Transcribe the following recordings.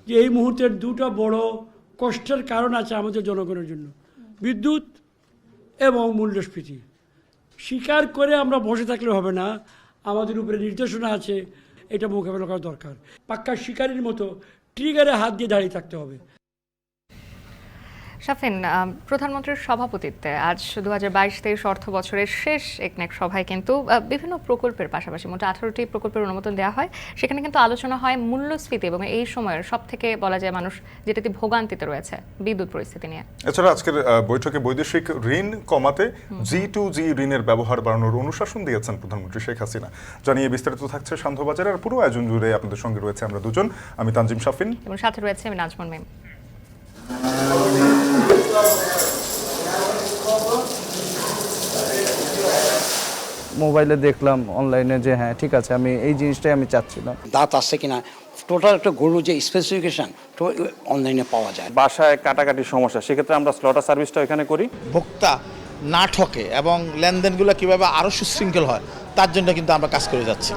যে এই মুহূর্তের দুটো বড় কষ্টের কারণ আছে আমাদের জনগণের জন্য, বিদ্যুৎ এবং মূল্যস্ফীতি। স্বীকার করে আমরা বসে থাকলে হবে না, আমাদের উপরে নির্দেশনা আছে, এটা মোকাবেলা করা দরকার। পাক্কা শিকারীর মতো ট্রিগারে হাত দিয়ে দাঁড়িয়ে থাকতে হবে। শাফিন, প্রধানমন্ত্রীর সভাপতিত্বে আজ 2022-23 অর্থ বছরের শেষ একনেক সভায় কিন্তু বিভিন্ন প্রকল্পের পাশাপাশি মোট 18টি প্রকল্পের অনুমোদন দেওয়া হয়। সেখানে কিন্তু আলোচনা হয় মূল্যস্ফীতি এবং এই সময়ের সব থেকে বলা যায় মানুষ যেটাতে ভোগান্তিতে রয়েছে বিদ্যুৎ পরিস্থিতি নিয়ে। এছাড়া আজকের বৈঠকে বৈদেশিক ঋণ কমাতে G2G ঋণের ব্যবহার বাড়ানোর অনুশাসন দিয়েছেন প্রধানমন্ত্রী শেখ হাসিনা। জানিয়ে বিস্তারিত থাকছে সান্ধ্যবাজারের পুরো আয়োজন জুড়ে আপনাদের সঙ্গে রয়েছে আমরা দুজন, আমি তানজিম শাফিন এবং সাথে রয়েছে আমি নাজমুন মিম। মোবাইলে দেখলাম অনলাইনে যে হ্যাঁ ঠিক আছে, আমি এই জিনিসটাই আমি চাচ্ছিলাম। দাঁত আসছে কিনা টোটাল একটা গরু যে স্পেসিফিকেশন তো অনলাইনে পাওয়া যায়। বাসায় কাটাকাটি সমস্যা, সেক্ষেত্রে আমরা স্লটার সার্ভিসটা এখানে করি। ভোক্তা না ঠকে এবং লেনদেনগুলো কিভাবে আরো সুশৃঙ্খল হয় তার জন্য কিন্তু আমরা কাজ করে যাচ্ছি।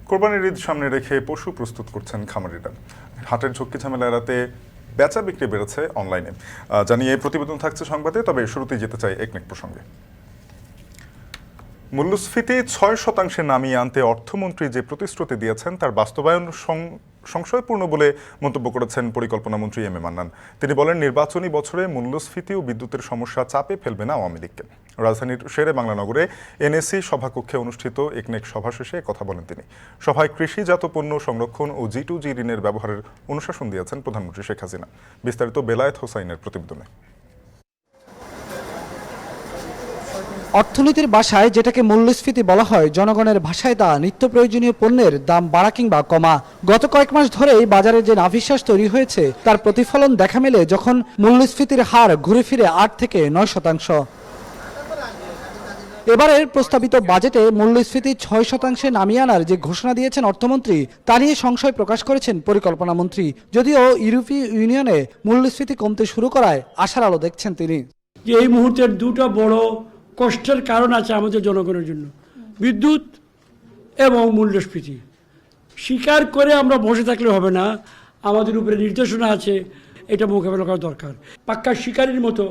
কোরবানির ঈদ সামনে রেখে পশু প্রস্তুত করছেন খামারিরা। হাটের ঝক্কি ঝামেলা এড়াতে বেচা বিক্রি বেড়েছে অনলাইনে। জানিয়ে প্রতিবেদন থাকছে সংবাদে, তবে শুরুতেই যেতে চাই একনেক প্রসঙ্গে। মূল্যস্ফীতি 6% নামিয়ে আনতে অর্থমন্ত্রী যে প্রতিশ্রুতি দিয়েছেন তার বাস্তবায়ন সংশয়পূর্ণ বলে মন্তব্য করেছেন পরিকল্পনা মন্ত্রী এম এ মান্নান। তিনি বলেন, নির্বাচনী বছরে মূল্যস্ফীতি ও বিদ্যুতের সমস্যা চাপে ফেলবে না আওয়ামী লীগকে। রাজধানীর শেরে বাংলা নগরে এনএসি সভাকক্ষে অনুষ্ঠিত একনেক সভা শেষে কথা বলেন তিনি। সভায় কৃষিজাত পণ্য সংরক্ষণ ও G2G ঋণের ব্যবহারের অনুশাসন দিয়েছেন প্রধানমন্ত্রী শেখ হাসিনা। বিস্তারিত বেলায়েত হোসাইনের প্রতিবেদনে। অর্থনীতির ভাষায় যেটাকে মূল্যস্ফীতি বলা হয়, জনগণের ভাষায় তা নিত্য প্রয়োজনীয় পণ্যের দাম বাড়া কিংবা কমা। গত কয়েক মাস ধরেই বাজারে যে নাভিশ্বাস তৈরি হয়েছে তার প্রতিফলন দেখা মেলে যখন মূল্যস্ফীতির হার ঘুরে ফিরে 8 থেকে 9%। এবারের প্রস্তাবিত বাজেটে মূল্যস্ফীতি 6% নামিয়ে আনার যে ঘোষণা দিয়েছেন অর্থমন্ত্রী, তা নিয়ে সংশয় প্রকাশ করেছেন পরিকল্পনা মন্ত্রী। যদিও ইউরোপীয় ইউনিয়নে মূল্যস্ফীতি কমতে শুরু করায় আশার আলো দেখছেন তিনি। যে এই মুহূর্তের দুটো বড় কষ্টের কারণ আছে আমাদের জনগণের জন্য, বিদ্যুৎ এবং মূল্যস্ফীতি। স্বীকার করে আমরা বসে থাকলে হবে না, আমাদের উপরে নির্দেশনা আছে, এটা মোকাবেলা করা দরকার। পাক্কা শিকারীর মতো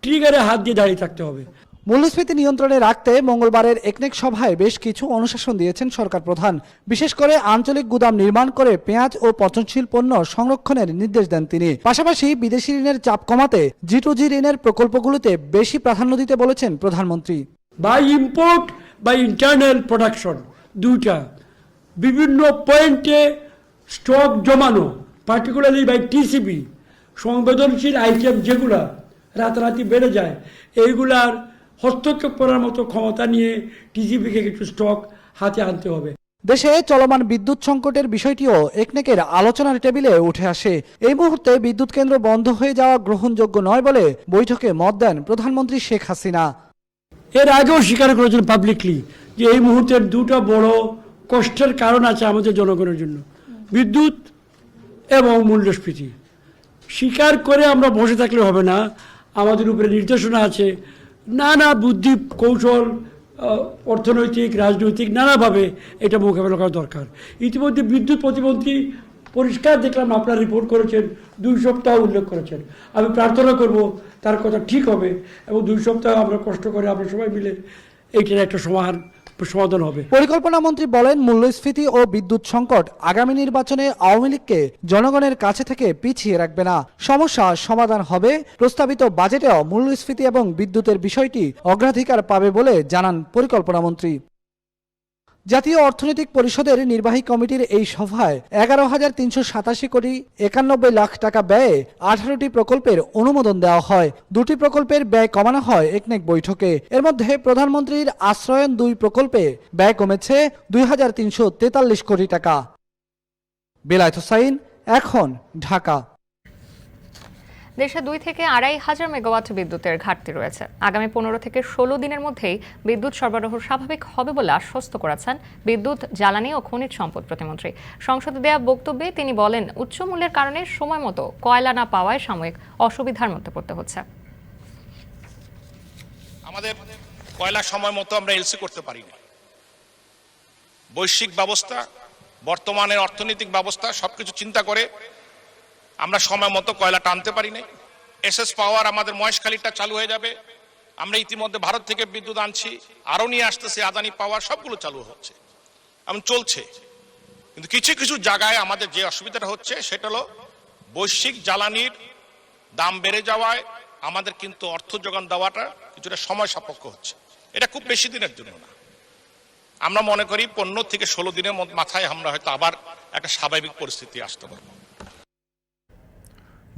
ট্রিগারে হাত দিয়ে দাঁড়িয়ে থাকতে হবে। মূল্যস্ফীতি নিয়ন্ত্রণে রাখতে মঙ্গলবারের একনেক সভায় বেশ কিছু অনুশাসন দিয়েছেন সরকার প্রধান। বিশেষ করে আঞ্চলিক গুদাম নির্মাণ করে পেঁয়াজ ও পচনশীল পণ্য সংরক্ষণের নির্দেশ দেন তিনি। পাশাপাশি বিদেশি ঋণের চাপ কমাতে G2G ঋণের প্রকল্পগুলোতে বেশি প্রাধান্য দিতে বলেছেন প্রধানমন্ত্রী। By import by internal production, দুইটা বিভিন্ন পয়েন্টে স্টক জমানো, পার্টিকুলারলি বাই টিসিবি, সংবেদনশীল আইটেম যেগুলা রাতারাতি বেড়ে যায়, এইগুলার হস্তক্ষেপ করার মতো ক্ষমতা নিয়ে টিসিবিকে কিছু স্টক হাতে আনতে হবে। দেশে চলমান বিদ্যুৎ সংকটের বিষয়টিও একনেকের আলোচনার টেবিলে উঠে আসে। এই মুহূর্তে বিদ্যুৎ কেন্দ্র বন্ধ হয়ে যাওয়া গ্রহণযোগ্য নয় বলে বৈঠকে মত দেন প্রধানমন্ত্রী শেখ হাসিনা। এর আগেও স্বীকার করেছেন পাবলিকলি যে এই মুহূর্তের দুটো বড় কষ্টের কারণ আছে আমাদের জনগণের জন্য, বিদ্যুৎ এবং মূল্যস্ফীতি। স্বীকার করে আমরা বসে থাকলে হবে না, আমাদের উপরে নির্দেশনা আছে, নানা বুদ্ধি কৌশল, অর্থনৈতিক রাজনৈতিক নানাভাবে এটা মোকাবেলা করা দরকার। ইতিমধ্যে বিদ্যুৎ প্রতিমন্ত্রী পরিষ্কার দেখলাম আপনারা রিপোর্ট করেছেন, 2 সপ্তাহ উল্লেখ করেছেন। আমি প্রার্থনা করব তার কথা ঠিক হবে এবং 2 সপ্তাহ আমরা কষ্ট করে আমরা সবাই মিলে এইটার একটা সমাধান হবে। পরিকল্পনা মন্ত্রী বলেন, মূল্যস্ফীতি ও বিদ্যুৎ সংকট আগামী নির্বাচনে আওয়ামী লীগকে জনগণের কাছে থেকে পিছিয়ে রাখবে না। সমস্যা সমাধান হবে। প্রস্তাবিত বাজেটেও মূল্যস্ফীতি এবং বিদ্যুতের বিষয়টি অগ্রাধিকার পাবে বলে জানান পরিকল্পনা মন্ত্রী। জাতীয় অর্থনৈতিক পরিষদের নির্বাহী কমিটির এই সভায় 11,387 কোটি 91 লাখ টাকা ব্যয়ে 18টি প্রকল্পের অনুমোদন দেওয়া হয়। 2টি প্রকল্পের ব্যয় কমানো হয় একনেক বৈঠকে। এর মধ্যে প্রধানমন্ত্রীর আশ্রয়ন 2 প্রকল্পে ব্যয় কমেছে 2,343 কোটি টাকা। বেলায়েত হোসাইন, এখন, ঢাকা। দেশে 2 থেকে 2,500 মেগাওয়াট বিদ্যুতের ঘাটতি রয়েছে। আগামী 15 থেকে 16 দিনের মধ্যেই বিদ্যুৎ সরবরাহ স্বাভাবিক হবে বলে আশ্বস্ত করেছেন বিদ্যুৎ, জ্বালানি ও খনিজ সম্পদ প্রতিমন্ত্রী। সংসদে দেয়া বক্তব্যে তিনি বলেন, উচ্চ মূল্যের কারণে সময় মতো কয়লা না পাওয়ায় সাময়িক অসুবিধার মধ্যে পড়তে হচ্ছে। আমাদের কয়লা সময় মতো আমরা এলসি করতে পারি না। বৈশ্বিক ব্যবস্থা, বর্তমানের অর্থনৈতিক ব্যবস্থা সবকিছু চিন্তা করে আমরা সময় মতো কয়লা টানতে পারি নাই। এসএস পাওয়ার আমাদের মহেশখালীটা চালু হয়ে যাবে। আমরা ইতিমধ্যে ভারত থেকে বিদ্যুৎ আনছি, আরও নিয়ে আসতেছে। আদানি পাওয়ার সবগুলো চালু হচ্ছে, এমন চলছে। কিন্তু কিছু কিছু জায়গায় আমাদের যে অসুবিধাটা হচ্ছে সেটা হলো বৈশ্বিক জ্বালানির দাম বেড়ে যাওয়ায় আমাদের কিন্তু অর্থ যোগান দেওয়াটা কিছুটা সময় সাপেক্ষ হচ্ছে। এটা খুব বেশি দিনের জন্য না। আমরা মনে করি 15 থেকে 16 দিনের মাথায় আমরা হয়তো আবার একটা স্বাভাবিক পরিস্থিতি আসতে পারবো।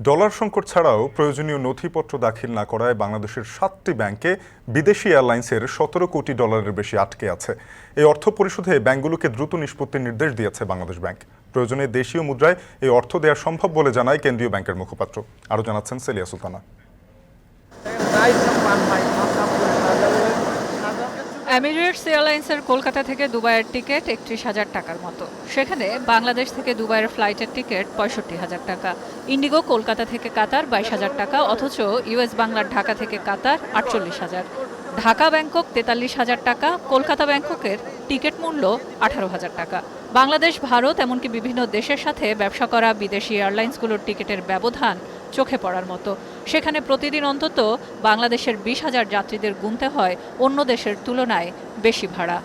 ডলার সংকট ছাড়াও প্রয়োজনীয় নথিপত্র দাখিল না করায় বাংলাদেশের 7টি ব্যাংকে বিদেশি এয়ারলাইন্সের 17 কোটি ডলারের বেশি আটকে আছে। এই অর্থ পরিশোধে ব্যাংকগুলোকে দ্রুত নিষ্পত্তির নির্দেশ দিয়েছে বাংলাদেশ ব্যাংক। প্রয়োজনে দেশীয় মুদ্রায় এই অর্থ দেওয়া সম্ভব বলে জানায় কেন্দ্রীয় ব্যাংকের মুখপাত্র। আরও জানাচ্ছেন সেলিয়া সুলতানা। এমিরেটস এয়ারলাইন্সের কলকাতা থেকে দুবাইয়ের টিকিট 31,000 টাকার মতো। সেখানে বাংলাদেশ থেকে দুবাইয়ের ফ্লাইটের টিকিট 65,000 টাকা। ইন্ডিগো কলকাতা থেকে কাতার 22,000 টাকা, অথচ ইউএস বাংলার ঢাকা থেকে কাতার 48,000। ঢাকা ব্যাংকক 43,000 টাকা, কলকাতা ব্যাংককের টিকিট মূল্য 18,000 টাকা। বাংলাদেশ, ভারত এমনকি বিভিন্ন দেশের সাথে ব্যবসা করা বিদেশি এয়ারলাইন্সগুলোর টিকিটের ব্যবধান চোখে পড়ার মতো। সেখানে প্রতিদিন অন্তত বাংলাদেশের 20,000 যাত্রীদের গুনতে হয় অন্য দেশের তুলনায় বেশি ভাড়া।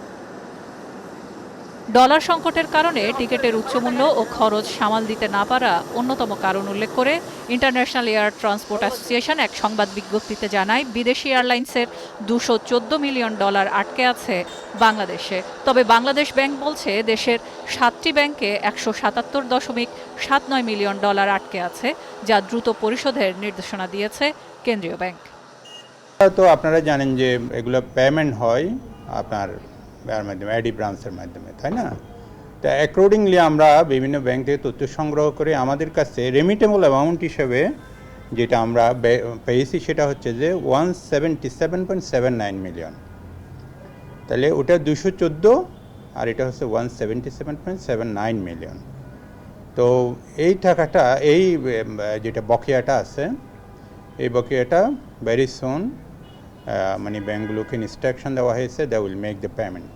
ডলার সংকটের কারণে টিকিটের উচ্চমূল্য ও খরচ সামাল দিতে না পারা অন্যতম কারণ উল্লেখ করে ইন্টারন্যাশনাল এয়ার ট্রান্সপোর্ট অ্যাসোসিয়েশন এক সংবাদ বিজ্ঞপ্তিতে জানায়, বিদেশি এয়ারলাইন্সের $214 মিলিয়ন আটকে আছে বাংলাদেশে। তবে বাংলাদেশ ব্যাংক বলছে দেশের 7টি ব্যাংকে $177.79 মিলিয়ন আটকে আছে, যা দ্রুত পরিশোধের নির্দেশনা দিয়েছে কেন্দ্রীয় ব্যাংক। তো আপনারা জানেন যে এগুলো পেমেন্ট হয় আপনার মাধ্যমে, আইডি ব্রাঞ্চের মাধ্যমে, তাই না? তো অ্যাকর্ডিংলি আমরা বিভিন্ন ব্যাংক থেকে তথ্য সংগ্রহ করে আমাদের কাছে রেমিটেবল অ্যামাউন্ট হিসেবে যেটা আমরা পেয়েছি সেটা হচ্ছে যে 177.79 মিলিয়ন। তাহলে ওটা 214 আর এটা হচ্ছে 177.79 মিলিয়ন। তো এই টাকাটা, এই যেটা বকেয়াটা আছে, এই বকেয়াটা ভেরি সুন মানে ব্যাংকগুলোকে ইনস্ট্রাকশন দেওয়া হয়েছে, they will make the payment.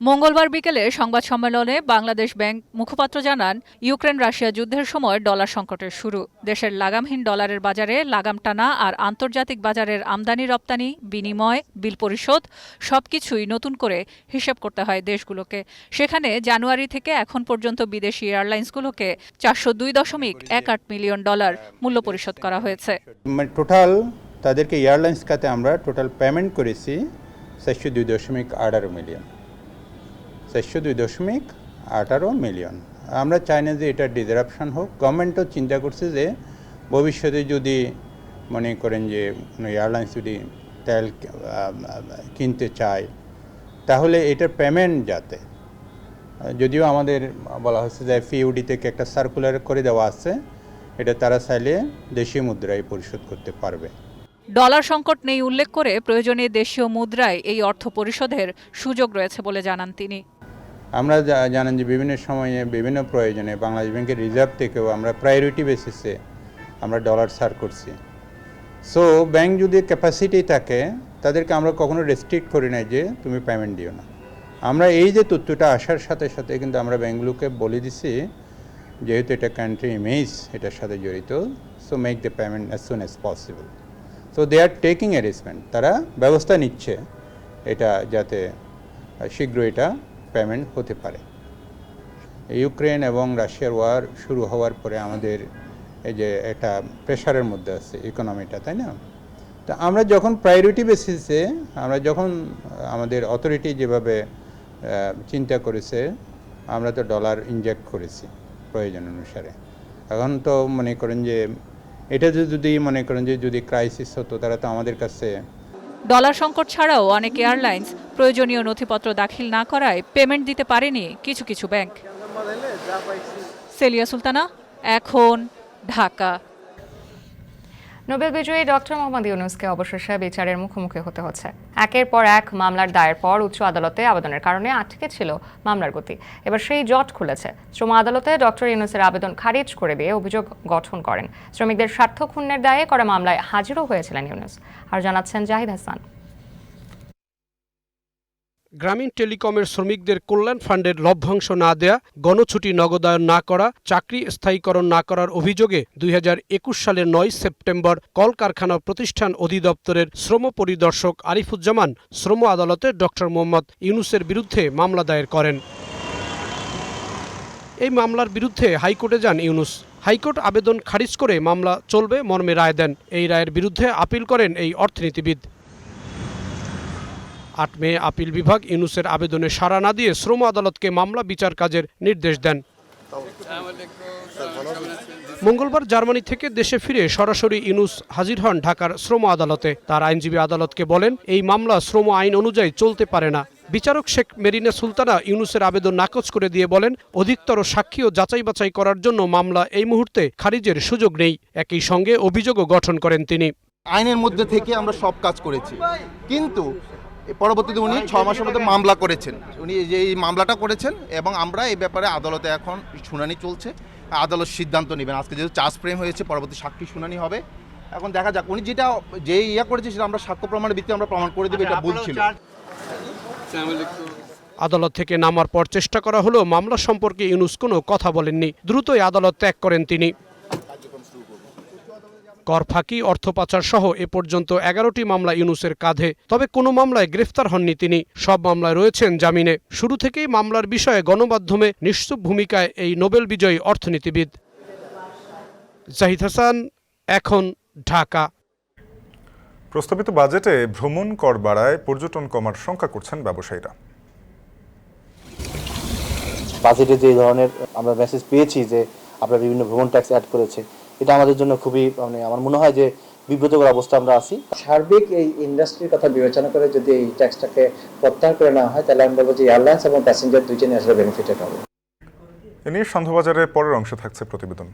মঙ্গলবার বিকেলে সংবাদ সম্মেলনে বাংলাদেশ ব্যাংক মুখপাত্র জানান, ইউক্রেন রাশিয়া যুদ্ধের সময় ডলার সংকটের শুরু। দেশের লাগামহীন ডলারের বাজারে লাগাম টানা আর আন্তর্জাতিক বাজারের আমদানি রপ্তানি, বিনিময়, বিল পরিশোধ সবকিছুই নতুন করে হিসেব করতে হয় দেশগুলোকে। সেখানে জানুয়ারি থেকে এখন পর্যন্ত বিদেশি এয়ারলাইন্সগুলোকে $402.18 মিলিয়ন মূল্য পরিশোধ করা হয়েছে। টোটাল তাদেরকে এয়ারলাইন্স খাতে আমরা টোটাল পেমেন্ট করেছি 402.18 মিলিয়ন। 402.18 মিলিয়ন। আমরা চাই না যে এটা ডিসরাপশন হোক। গভর্নমেন্টও চিন্তা করছে যে ভবিষ্যতে যদি মনে করেন যে কোনো এয়ারলাইন্স যদি তেল কিনতে চায় তাহলে এটার পেমেন্ট যাতে, যদিও আমাদের বলা হচ্ছে যে FIUD থেকে একটা সার্কুলার করে দেওয়া আছে, এটা তারা চাইলে দেশীয় মুদ্রায় পরিশোধ করতে পারবে। ডলার সংকট নেই উল্লেখ করে প্রয়োজনে দেশীয় মুদ্রায় এই অর্থ পরিশোধের সুযোগ রয়েছে বলে জানান তিনি। আমরা জানেন যে বিভিন্ন সময়ে বিভিন্ন প্রয়োজনে বাংলাদেশ ব্যাংকের রিজার্ভ থেকেও আমরা প্রায়োরিটি বেসিসে আমরা ডলার সার করছি। সো ব্যাংক যদি ক্যাপাসিটি থাকে তাদেরকে আমরা কখনো রেস্ট্রিক্ট করি নাই যে তুমি পেমেন্ট দিও না। আমরা এই যে তথ্যটা আসার সাথে সাথে কিন্তু আমরা ব্যাংকগুলোকে বলে দিছি, যেহেতু এটা কান্ট্রি ইমেজ এটার সাথে জড়িত, so make the payment as soon as possible. So they are taking arrangement, তারা ব্যবস্থা নিচ্ছে এটা যাতে শীঘ্র এটা পেমেন্ট হতে পারে। ইউক্রেন এবং রাশিয়ার ওয়ার শুরু হওয়ার পরে আমাদের এই যে একটা প্রেশারের মধ্যে আছে ইকোনমিটা, তাই না? তো আমরা যখন প্রায়োরিটি বেসিসে, আমরা যখন আমাদের অথরিটি যেভাবে চিন্তা করেছে, আমরা তো ডলার ইনজেক্ট করেছি প্রয়োজন অনুসারে। এখন তো মনে করেন যে এটা যদি মনে করেন যে যদি ক্রাইসিস হতো, তারা তো আমাদের কাছে। ডলার সংকট ছাড়াও অনেক এয়ারলাইন্স প্রয়োজনীয় নথিপত্র দাখিল না করায় পেমেন্ট দিতে পারেনি কিছু কিছু ব্যাংক। সেলিয়া সুলতানা, এখন, ঢাকা। নোবেল বিজয়ী ডক্টর মোহাম্মদ ইউনূসকে অবশেষে বিচারের মুখোমুখি হতে হচ্ছে। একের পর এক মামলার দায়ের পর উচ্চ আদালতে আবেদনের কারণে আটকে ছিল মামলার গতি। এবার সেই জট খুলেছে। শ্রম আদালতে ডক্টর ইউনূসের আবেদন খারিজ করে দিয়ে অভিযোগ গঠন করেন। শ্রমিকদের স্বার্থ ক্ষুণ্ণের দায়ে করা মামলায় হাজিরও হয়েছিলেন ইউনূস। আর জানাচ্ছেন জাহিদ হাসান। গ্রামীণ টেলিকমের শ্রমিকদের কল্যাণ ফান্ডের লভ্যাংশ না দেয়া, গণছুটি নগদায়ন না করা, চাকরি স্থায়ীকরণ না করার অভিযোগে 2021 সালের 9 সেপ্টেম্বর কলকারখানা প্রতিষ্ঠান অধিদপ্তরের শ্রম পরিদর্শক আরিফুজ্জামান শ্রম আদালতে ডক্টর মোহাম্মদ ইউনূসের বিরুদ্ধে মামলা দায়ের করেন। এই মামলার বিরুদ্ধে হাইকোর্টে যান ইউনূস। হাইকোর্ট আবেদন খারিজ করে মামলা চলবে মর্মে রায় দেন। এই রায়ের বিরুদ্ধে আপিল করেন এই অর্থনীতিবিদ। 8 মে আপিল বিভাগ ইউনূসের আবেদনে সাড়া না দিয়ে শ্রম আদালতকে মামলা বিচার কাজের নির্দেশ দেন। মঙ্গলবার জার্মানি থেকে দেশে ফিরে সরাসরি ইউনূস হাজির হন ঢাকার শ্রম আদালতে। তার আইনজীবী আদালতকে বলেন, এই মামলা শ্রম আইন অনুযায়ী চলতে পারে না। বিচারক শেখ মেরিনা সুলতানা ইউনূসের আবেদন নাকচ করে দিয়ে বলেন, অধিকতর সাক্ষী ও যাচাই বাছাই করার জন্য মামলা এই মুহূর্তে খারিজের সুযোগ নেই। একই সঙ্গে অভিযোগও গঠন করেন তিনি। আইনের মধ্যে থেকে আমরা সব কাজ করেছি, কিন্তু পরবর্তীতে উনি 6 মাসের মধ্যে মামলা করেছেন। উনি যে এই মামলাটা করেছেন এবং আমরা এই ব্যাপারে আদালতে এখন শুনানি চলছে। আদালত সিদ্ধান্ত নেবেন। আজকে যেহেতু চার্জ ফ্রেম হয়েছে, পরবর্তী সাক্ষী শুনানি হবে। এখন দেখা যাক উনি যে করেছে সেটা আমরা সাক্ষ্য প্রমাণের ভিত্তিতে আমরা প্রমাণ করে দেবো এটা ভুল ছিল। আদালত থেকে নামার পর চেষ্টা করা হলেও মামলা সম্পর্কে ইউনূস কোনো কথা বলেননি। দ্রুতই আদালত ত্যাগ করেন তিনি। কর ফাঁকি, অর্থ পাচার সহ এ পর্যন্ত 11টি মামলা ইউনূসের কাঁধে। তবে কোনো মামলায় গ্রেফতার হননি তিনি। সব মামলায় রয়েছেন জামিনে। শুরু থেকেই মামলার বিষয়ে গণমাধ্যমে নিশ্চুপ ভূমিকায় এই নোবেল বিজয়ী অর্থনীতিবিদ। জাহিদ হাসান, এখন, ঢাকা। প্রস্তাবিত বাজেটে ভ্রমণ কর বাড়ায় পর্যটন কমার শঙ্কা করছেন ব্যবসায়ীরা। বাজেটে যে ধরনের আমরা মেসেজ পেয়েছি যে আপনারা বিভিন্ন ভ্রমণ ট্যাক্স অ্যাড করেছে, এটা আমাদের জন্য খুবই আমার মনে হয় যে বিব্রতকর অবস্থা আমরা আছি। সার্বিক এই ইন্ডাস্ট্রির কথা বিবেচনা করে যদি এই ট্যাক্সটাকে প্রত্যাহার করে নেওয়া হয়, তাহলে আমি বলবো যে এয়ারলাইন্স এবং প্যাসেঞ্জার দুইজনই আসলে বেনিফিটেড হবে। এ নিয়ে সন্ধ্যাবাজারের পরের অংশে থাকছে প্রতিবেদন।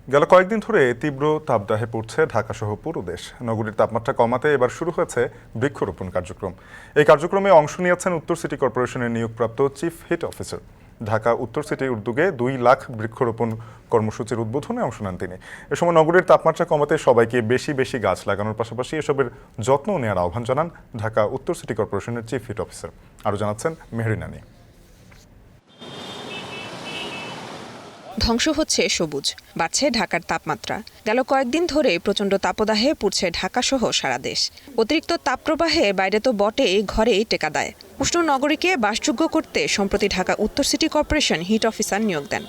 গেল কয়েকদিন ধরে তীব্র তাপদাহে পড়ছে ঢাকা সহ পুরো দেশ। নগরীর তাপমাত্রা কমাতে এবার শুরু হয়েছে বৃক্ষরোপণ কার্যক্রম। এই কার্যক্রমে অংশ নিয়েছেন উত্তর সিটি কর্পোরেশনের নিয়োগপ্রাপ্ত চিফ হিট অফিসার। ঢাকা উত্তর সিটির উদ্যোগে 2 লাখ বৃক্ষরোপণ কর্মসূচির উদ্বোধনে অংশ নেন তিনি। এ সময় নগরীর তাপমাত্রা কমাতে সবাইকে বেশি বেশি গাছ লাগানোর পাশাপাশি এসবের যত্ন নেওয়ার আহ্বান জানান ঢাকা উত্তর সিটি কর্পোরেশনের চিফ হিট অফিসার। আরও জানাচ্ছেন মেহরিনানি। ধ্বংস হচ্ছে সবুজ, বাড়ছে ঢাকার তাপমাত্রা। গেল কয়েকদিন ধরে প্রচণ্ড তাপদাহে পুড়ছে ঢাকা সহ সারা দেশ। অতিরিক্ত তাপপ্রবাহে বাইরে তো বটেই, ঘরেই টেকা দেয়। উষ্ণ নগরীকে বাসযোগ্য করতে সম্প্রতি ঢাকা উত্তর সিটি কর্পোরেশন হিট অফিসার নিয়োগ দেন।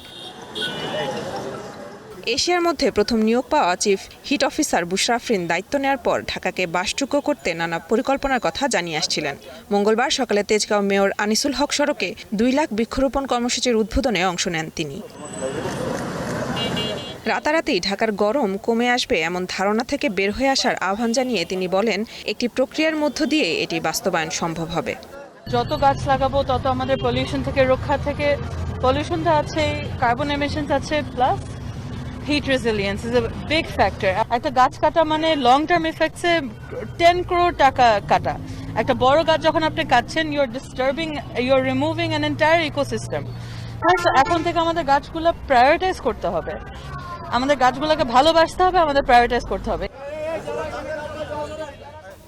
এশিয়ার মধ্যে প্রথম নিয়োগ পাওয়া চিফ হিট অফিসার বুশরা আফরিন দায়িত্ব নেওয়ার পর ঢাকাকে বাসযোগ্য করতে নানা পরিকল্পনার কথা জানিয়ে আসছিলেন। মঙ্গলবার সকালে তেজগাঁও মেয়র আনিসুল হক সড়কে 2 লাখ বৃক্ষরোপণ কর্মসূচির উদ্বোধনে অংশ নেন তিনি। রাতারাতি ঢাকার গরম কমে আসবে এমন ধারণা থেকে বের হয়ে আসার আহ্বান জানিয়ে তিনি বলেন, একটি প্রক্রিয়ার মধ্য দিয়ে এটি বাস্তবায়ন সম্ভব হবে। যত গাছ লাগাবো তত আমাদের পলিউশন থেকে রক্ষা, থেকে পলিউশনটা আছে, কার্বন এমিশনস আছে, plus heat resilience is a big factor. একটা গাছ কাটা মানে লং টার্ম ইফেক্টসে 10 crore টাকা কাটা। একটা বড় গাছ যখন আপনি কাটছেন, you are removing an entire ecosystem. এখন থেকে আমাদের গাছগুলো প্রায়োরিটাইজ করতে হবে, আমাদের গাছগুলোকে ভালোবাসতে হবে, আমাদের প্রায়োরিটাইজ করতে হবে।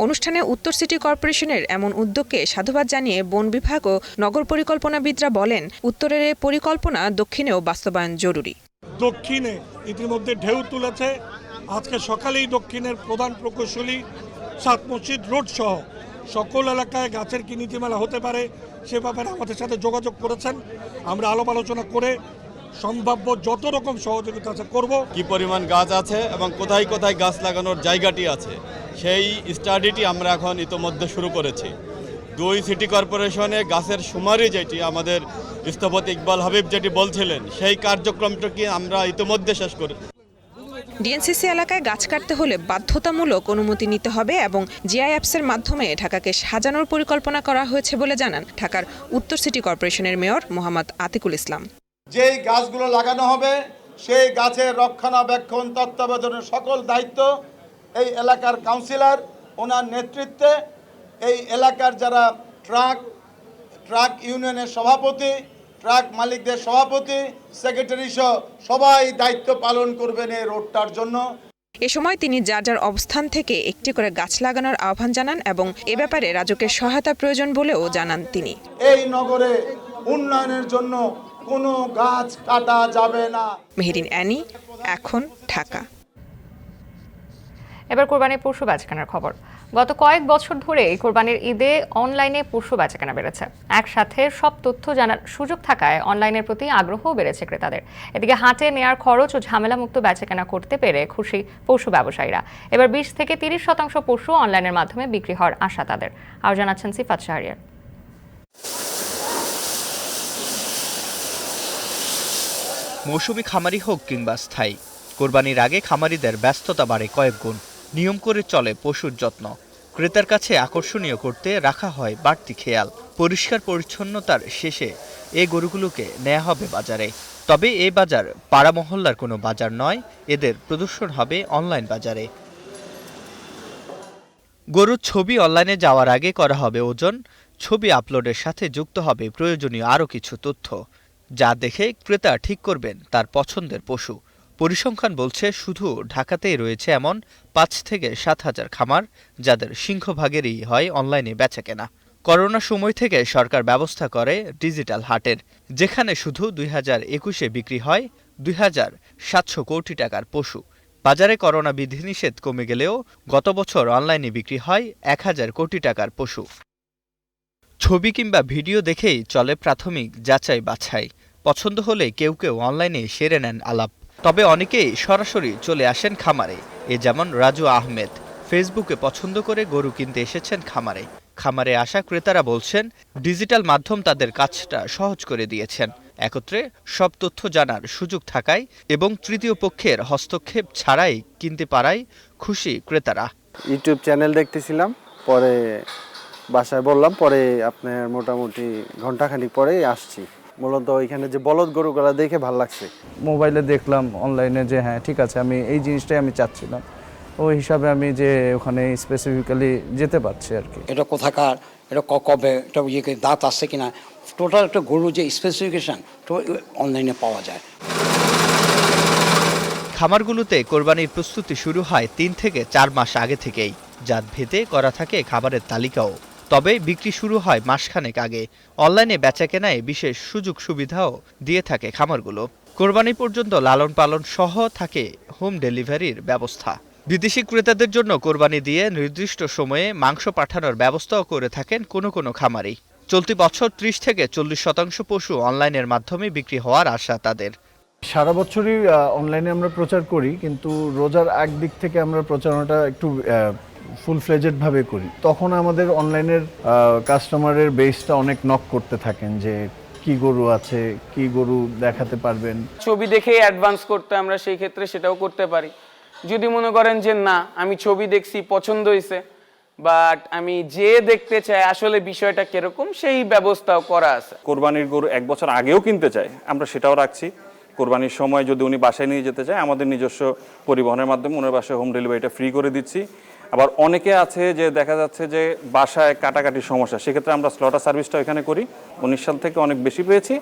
অনুষ্ঠানে উত্তর সিটি কর্পোরেশনের এমন উদ্যোগকে সাধুবাদ জানিয়ে বন বিভাগ ও নগর পরিকল্পনাবিদরা বলেন, উত্তরের এই পরিকল্পনা দক্ষিণেও বাস্তবায়ন জরুরি। দক্ষিণে ইতিমধ্যে ঢেউ তুলেছে। আজকে সকালেই দক্ষিণের প্রধান প্রকৌশলী 7 মসজিদ রোড সহ সকল এলাকায় গাছের কি নীতিমালা হতে পারে সে ব্যাপারে আমাদের সাথে যোগাযোগ করেছেন। আমরা আলাপ আলোচনা করে সম্ভাব্য যত রকম সহযোগিতা আছে করব। কি পরিমাণ গাছ আছে এবং কোথায় কোথায় গাছ লাগানোর জায়গাটি আছে সেই স্টাডিটি আমরা এখন ইতোমধ্যে শুরু করেছি। 2 সিটি কর্পোরেশনে গাছের সুমারি যেটি আমাদের স্থপতি ইকবাল হাবিব যেটি বলছিলেন, সেই কার্যক্রমটি আমরা ইতোমধ্যে শেষ করি। ডিএনসিসি এলাকায় গাছ কাটতে হলে বাধ্যতামূলক অনুমতি নিতে হবে এবং জিআইএফসের মাধ্যমে ঢাকাকে সাজানোর পরিকল্পনা করা হয়েছে বলে জানান ঢাকার উত্তর সিটি কর্পোরেশনের মেয়র মোহাম্মদ আতিকুল ইসলাম। যেই গাছগুলো লাগানো হবে সেই গাছের রক্ষণাবেক্ষণ তত্ত্বাবধানের সকল দায়িত্ব এই এলাকার কাউন্সিলর ওনার নেতৃত্বে এই এলাকার যারা ট্রাক ইউনিয়নের সভাপতি, ট্রাক মালিকদের সভাপতি, সেক্রেটারি সহ সবাই দায়িত্ব পালন করবেন এই রোডটার জন্য। এ সময় তিনি যার যার অবস্থান থেকে একটি করে গাছ লাগানোর আহ্বান জানান এবং এ ব্যাপারে রাজুকের সহায়তা প্রয়োজন বলেও জানান তিনি। এই নগরে উন্নয়নের জন্য কোনো গাছ কাটা যাবে না। মেহেরিন অ্যানি, এখন, ঢাকা। এবার কোরবানির পশু বেচাকেনার খবর। গত কয়েক বছর ধরে কোরবানির ঈদে অনলাইনে পশু বেচাকেনা বেড়েছে। একসাথে সব তথ্য জানার সুযোগ থাকায় অনলাইনের প্রতি আগ্রহও বেড়েছে ক্রেতাদের। এদিকে হাটে নেয়ার খরচ ও ঝামেলামুক্ত বেচাকেনা করতে পেরে খুশি পশু ব্যবসায়ীরা। এবার 20 থেকে 30% পশু অনলাইনের মাধ্যমে বিক্রি হওয়ার আশা তাদের। আর জানাচ্ছেন সিফাত শাহরিয়ার। মৌসুমি খামারি হোক কিংবা স্থায়ী, কোরবানির আগে খামারিদের ব্যস্ততা বাড়ে কয়েক গুণ। নিয়ম করে চলে পশুর যত্ন, ক্রেতার কাছে আকর্ষণীয় করতে রাখা হয় বাড়তি খেয়াল। পরিষ্কার পরিচ্ছন্নতার শেষে এই গরুগুলোকে নেওয়া হবে বাজারে। তবে এই বাজার পাড়া মহল্লার কোনো বাজার নয়, এদের প্রদর্শন হবে অনলাইন বাজারে। গরুর ছবি অনলাইনে যাওয়ার আগে করা হবে ওজন, ছবি আপলোডের সাথে যুক্ত হবে প্রয়োজনীয় আরও কিছু তথ্য, যা দেখে ক্রেতা ঠিক করবেন তার পছন্দের পশু। পরিসংখ্যান বলছে শুধু ঢাকাতেই রয়েছে এমন 5 থেকে 7 হাজার খামার, যাদের সিংহভাগেরই হয় অনলাইনে বেচাকেনা। করোনার সময় থেকে সরকার ব্যবস্থা করে ডিজিটাল হাটের, যেখানে শুধু 2021-এ বিক্রি হয় 2700 কোটি টাকার পশু। বাজারে করোনা বিধিনিষেধ কমে গেলেও গত বছর অনলাইনে বিক্রি হয় 1000 কোটি টাকার পশু। ছবি কিংবা ভিডিও দেখেই চলে প্রাথমিক যাচাই বাছাই। পছন্দ হলে কেউ কেউ অনলাইনে সেরে নেন আলাপ। তবে অনেকেই সরাসরি চলে আসেন খামারে। এ যেমন রাজু আহমেদ, ফেসবুকে পছন্দ করে গরু কিনতে এসেছেন খামারে। খামারে আসা ক্রেতারা বলছেন ডিজিটাল মাধ্যম তাদের কাজটা সহজ করে দিয়েছেন। একত্রে সব তথ্য জানার সুযোগ থাকায় এবং তৃতীয় পক্ষের হস্তক্ষেপ ছাড়াই কিনতে পারায় খুশি ক্রেতারা। ইউটিউব চ্যানেল দেখতেছিলাম, পরে বাসায় বললাম, পরে আপনার মোটামুটি ঘন্টাখানিক পরেই আসছি। মূলত ওইখানে যে বলদ গরুগুলা দেখে ভালো লাগছে। মোবাইলে দেখলাম অনলাইনে যে হ্যাঁ ঠিক আছে, আমি এই জিনিসটাই আমি চাচ্ছিলাম, ওই হিসাবে আমি যে ওখানে স্পেসিফিক্যালি যেতে পারছি আর কি। এটা কোথাকার, এটা কবে, এটা দাঁত আসছে কিনা, টোটাল একটা গরু যে স্পেসিফিকেশন অনলাইনে পাওয়া যায়। খামারগুলোতে কোরবানির প্রস্তুতি শুরু হয় 3 থেকে 4 মাস আগে থেকেই। জাত ভেদে করা থাকে খাবারের তালিকাও। তবে বিক্রি শুরু হয় মাসখানেক আগে। অনলাইনে বেচাকেনায় বিশেষ সুযোগ সুবিধাও দিয়ে থাকে খামারগুলো। কোরবানি পর্যন্ত লালন পালন সহ থাকে হোম ডেলিভারির ব্যবস্থা। বিদেশি ক্রেতাদের জন্য কোরবানি দিয়ে নির্দিষ্ট সময়ে মাংস পাঠানোর ব্যবস্থাও করে থাকেন কোনো কোনো খামারি। চলতি বছর 30 থেকে 40% পশু অনলাইনের মাধ্যমে বিক্রি হওয়ার আশা তাদের। সারা বছরই অনলাইনে আমরা প্রচার করি, কিন্তু রোজার আগ দিক থেকে আমরা প্রচারণাটা একটু ফুল ফ্লেজেড ভাবে করি। তখন আমাদের অনলাইনের কাস্টমারের বেসটা অনেক নক করতে থাকেন যে কি গরু আছে, কি গরু দেখাতে পারবেন। ছবি দেখে অ্যাডভান্স করতে আমরা সেই ক্ষেত্রে সেটাও করতে পারি। যদি মনে করেন যে না আমি ছবি দেখছি পছন্দ হয়েছে, বাট আমি যে দেখতে চাই আসলে বিষয়টা কিরকম, সেই ব্যবস্থাও করা আছে। কোরবানির গরু 1 বছর আগেও কিনতে চাই, আমরা সেটাও রাখছি। কোরবানির সময় যদি উনি বাসায় নিয়ে যেতে চায়, আমাদের নিজস্ব পরিবহনের মাধ্যমে ওনার বাসায় হোম ডেলিভারিটা ফ্রি করে দিচ্ছি। আবার অনেকে আছে যে দেখা যাচ্ছে যে বাসায় কাটাকাটির সমস্যা, সেক্ষেত্রে আমরা স্লটার সার্ভিসটা এখানে করি। 19 সাল থেকে অনেক বেশি পেয়েছি,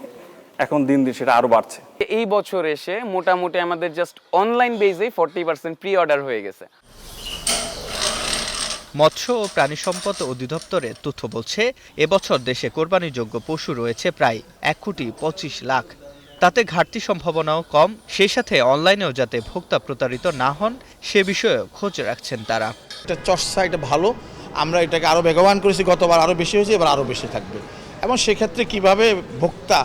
এখন দিন দিন সেটা আরও বাড়ছে। এই বছর এসে মোটামুটি আমাদের জাস্ট অনলাইন বেজেই 40% প্রি অর্ডার হয়ে গেছে। মৎস্য ও প্রাণী সম্পদ অধিদপ্তরের তথ্য বলছে এবছর দেশে কোরবানিযোগ্য পশু রয়েছে প্রায় 1,25 লাখ। তাতে ঘাটতি সম্ভাবনাও কম। সেই সাথে অনলাইনেও যাতে ভোক্তা প্রতারিত না হন সে বিষয়ে খোঁজ রাখছেন তারা। এটা চর্চা, এটা ভালো, আমরা এটাকে আরও বেগবান করেছি, গতবার আরও বেশি হয়েছে, এবার আরও বেশি থাকবে। এবং সেক্ষেত্রে কিভাবে ভোক্তা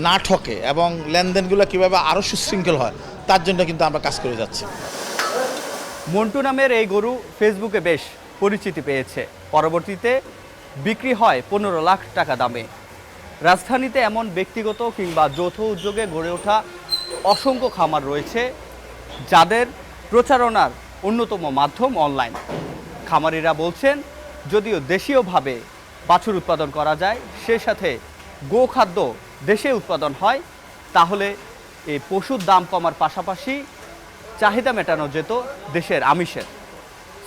না ঠকে এবং লেনদেনগুলো কিভাবে আরও সুশৃঙ্খল হয় তার জন্য কিন্তু আমরা কাজ করে যাচ্ছি। মন্টু নামের এই গরু ফেসবুকে বেশ পরিচিতি পেয়েছে। পরবর্তীতে বিক্রি হয় 15 লাখ টাকা দামে। রাজধানীতে এমন ব্যক্তিগত কিংবা যৌথ উদ্যোগে গড়ে ওঠা অসংখ্য খামার রয়েছে, যাদের প্রচারণার অন্যতম মাধ্যম অনলাইন। খামারিরা বলছেন যদিও দেশীয়ভাবে বাছুর উৎপাদন করা যায়, সে সাথে গোখাদ্য দেশে উৎপাদন হয়, তাহলে এই পশুর দাম কমার পাশাপাশি চাহিদা মেটানো যেত দেশের আমিষের।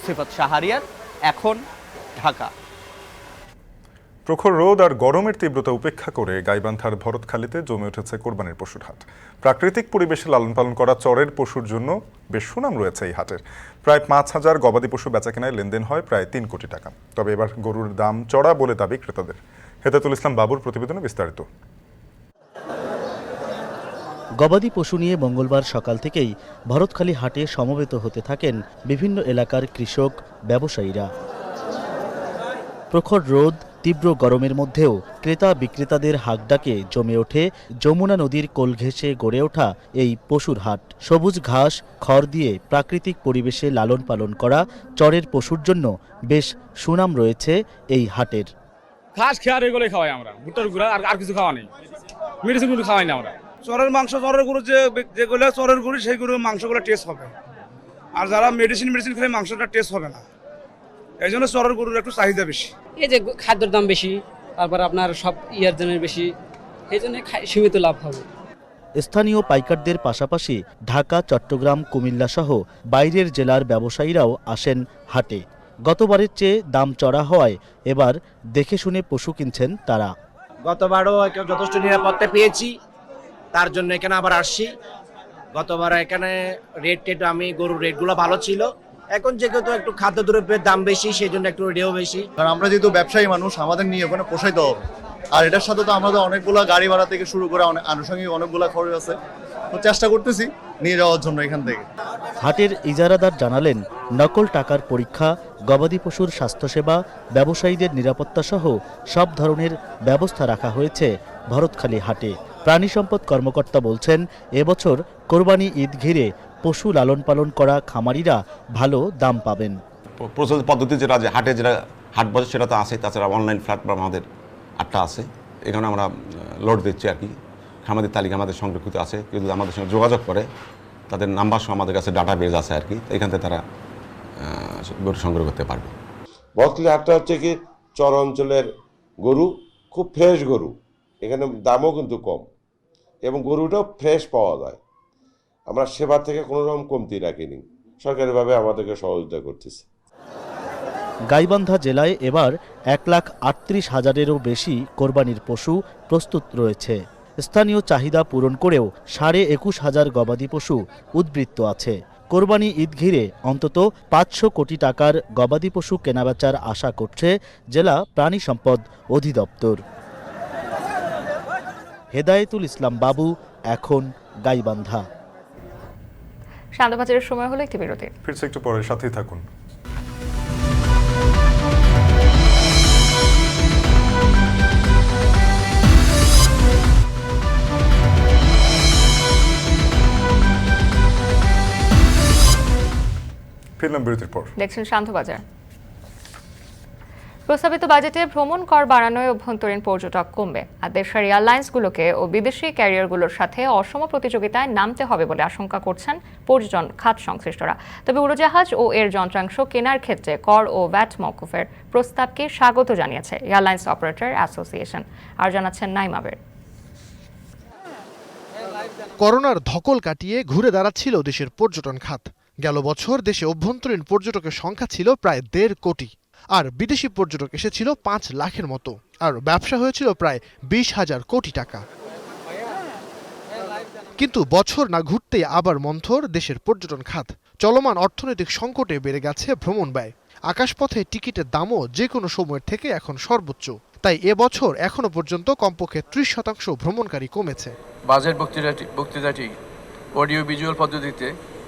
সিফাত শাহরিয়ার, এখন, ঢাকা। প্রখর রোদ আর গরমের তীব্রতা উপেক্ষা করে গাইবান্ধার ভরতখালীতে জমে উঠেছে কোরবানির পশুর হাট। প্রাকৃতিক পরিবেশে লালন পালন করা চরের পশুর জন্য বেশ সুনাম রয়েছে এই হাটের। প্রায় 5,000 গবাদি পশু বেচাকেনায় লেনদেন হয় প্রায় 3 কোটি টাকা। তবে এবার গরুর দাম চড়া বলে দাবি ক্রেতাদের। হেদায়েতুল ইসলাম বাবুর প্রতিবেদনে বিস্তারিত। গবাদি পশু নিয়ে মঙ্গলবার সকাল থেকেই ভরতখালী হাটে সমবেত হতে থাকেন বিভিন্ন এলাকার কৃষক, ব্যবসায়ীরা। প্রখর রোদ, তীব্র গরমের মধ্যেও ক্রেতা বিক্রেতাদের হাঁকডাকে জমে ওঠে যমুনা নদীর কোল ঘেঁষে গড়ে ওঠা এই পশুর হাট। সবুজ ঘাস, খড় দিয়ে প্রাকৃতিক পরিবেশে লালন পালন করা চরের পশুর জন্য বেশ সুনাম রয়েছে এই হাটের। ঘাস খেয়ার এগুলো খাওয়াই আমরা, ভুট্টার গুঁড়া আর কিছু খাওয়া নেই, মেডিসিন গুলো খাওয়াই না আমরা। চরের মাংস, চরের গরু যেগুলো চরের গরু সেই গরুর মাংসগুলো টেস্ট হবে, আর যারা মেডিসিন খেলে মাংসটা টেস্ট হবে না। এই জন্য চরের গরুর একটু চাহিদা বেশি। এই যে খাদ্যের দাম বেশি, তারপর আপনার সব ইয়ার জন্য বেশি, এই জন্য সীমিত লাভ হবে। স্থানীয় পাইকারদের পাশাপাশি ঢাকা, চট্টগ্রাম, কুমিল্লা সহ বাইরের জেলার ব্যবসায়ীরাও আসেন হাটে। গতবারের চেয়ে দাম চড়া হওয়ায় এবার দেখে শুনে পশু কিনছেন তারা। গতবারও যথেষ্ট নিরাপত্তা পেয়েছি, তার জন্য এখানে আবার আসছি। গতবার এখানে রেট আমি গরুর রেটগুলো ভালো ছিল, এখন যেহেতু একটু খাদ্যদ্রব্যের দাম বেশি সেই জন্য একটু রেটও বেশি। কারণ আমরা যেহেতু ব্যবসায়ী মানুষ, আমাদের নিয়ে ওখানে পোষাইতে হবে, আর এটার সাথে তো আমাদের অনেকগুলো গাড়ি ভাড়া থেকে শুরু করে অনেক আনুষঙ্গিক অনেকগুলো খরচ আছে, তো চেষ্টা করতেছি নিয়ে যাওয়ার জন্য এখান থেকে। হাটের ইজারাদার জানালেন, নকল টাকার পরীক্ষা, গবাদি পশুর স্বাস্থ্যসেবা, ব্যবসায়ীদের নিরাপত্তা সহ সব ধরনের ব্যবস্থা রাখা হয়েছে ভরতখালী হাটে। প্রাণী সম্পদ কর্মকর্তা বলছেন, এবছর কোরবানি ঈদ ঘিরে পশু লালন পালন করা খামারিরা ভালো দাম পাবেন। প্রচলিত পদ্ধতি যেটা হাটে যেটা হাট বাজার সেটা তো আছে, তাছাড়া অনলাইন প্ল্যাটফর্ম আমাদের 8টা আছে, এখানে আমরা লোড দিচ্ছি আর কি। খামারির তালিকা আমাদের সংরক্ষিত আছে, যদি আমাদের সঙ্গে যোগাযোগ করে তাদের নাম্বার সহ আমাদের কাছে ডাটা বেজ আছে আর কি, এখান থেকে তারা গরু সংগ্রহ করতে পারবে। ভরতখালী হাটটা হচ্ছে কি চর অঞ্চলের গরু, খুব ফ্রেশ গরু, এখানে দামও কিন্তু কম এবং গরুটাও ফ্রেশ পাওয়া যায়। আমরা সেবা থেকে কোনো রকম কমতি রাখিনি, সরকারিভাবে আমাদেরকে সহযোগিতা করতেছে। গাইবান্ধা জেলায় এবার 1,38,000-এরও বেশি কোরবানির পশু প্রস্তুত রয়েছে। স্থানীয় চাহিদা পূরণ করেও 21,500 গবাদি পশু উদ্বৃত্ত আছে। কোরবানি ঈদ ঘিরে অন্তত 500 কোটি টাকার গবাদি পশু কেনাবেচার আশা করছে জেলা প্রাণী সম্পদ অধিদপ্তর। হেদায়েতুল ইসলাম বাবু, এখন গাইবান্ধা। শান্তবাজারের সময় হলো একটি বিরতি, ফিরছে একটু পরে, সাথেই থাকুন। ফিরলাম বিরতির পর। দেখছেন শান্তবাজার। প্রস্তাবিত বাজেটে ভ্রমণ কর বাড়ানোয় অভ্যন্তরীণ পর্যটক কমবে, আর দেশের এয়ারলাইন্সগুলোকে ও বিদেশি ক্যারিয়ারগুলোর সাথে অসম প্রতিযোগিতায় নামতে হবে বলে আশঙ্কা করছেন পর্যটন খাত সংশ্লিষ্টরা। তবে উড়োজাহাজ ও এর যন্ত্রাংশ কেনার ক্ষেত্রে কর ও ভ্যাট মওকুফের প্রস্তাবকে স্বাগত জানিয়েছে এয়ারলাইন্স অপারেটর অ্যাসোসিয়েশন। আর জানাচ্ছেন নাইমাবের। করোনার ধকল কাটিয়ে ঘুরে দাঁড়াচ্ছিল দেশের পর্যটন খাত। গেল বছর দেশে অভ্যন্তরীণ পর্যটকের সংখ্যা ছিল প্রায় 1.5 কোটি, আর বিদেশি পর্যটক এসেছিল 5 লাখের মতো, আর ব্যবসা হয়েছিল প্রায় 20,000 কোটি টাকা। কিন্তু বছর না ঘুরতেই আবার মন্থর দেশের পর্যটন খাত। চলমান অর্থনৈতিক সংকটে বেড়ে গেছে ভ্রমণ ব্যয়। আকাশপথে টিকিটের দামও যে কোনো সময়ের থেকে এখন সর্বোচ্চ। তাই এবছর এখনো পর্যন্ত কমপক্ষে 30% ভ্রমণকারী কমেছে। বাজেট বক্তৃতাটি অডিও ভিজুয়াল পদ্ধতিতে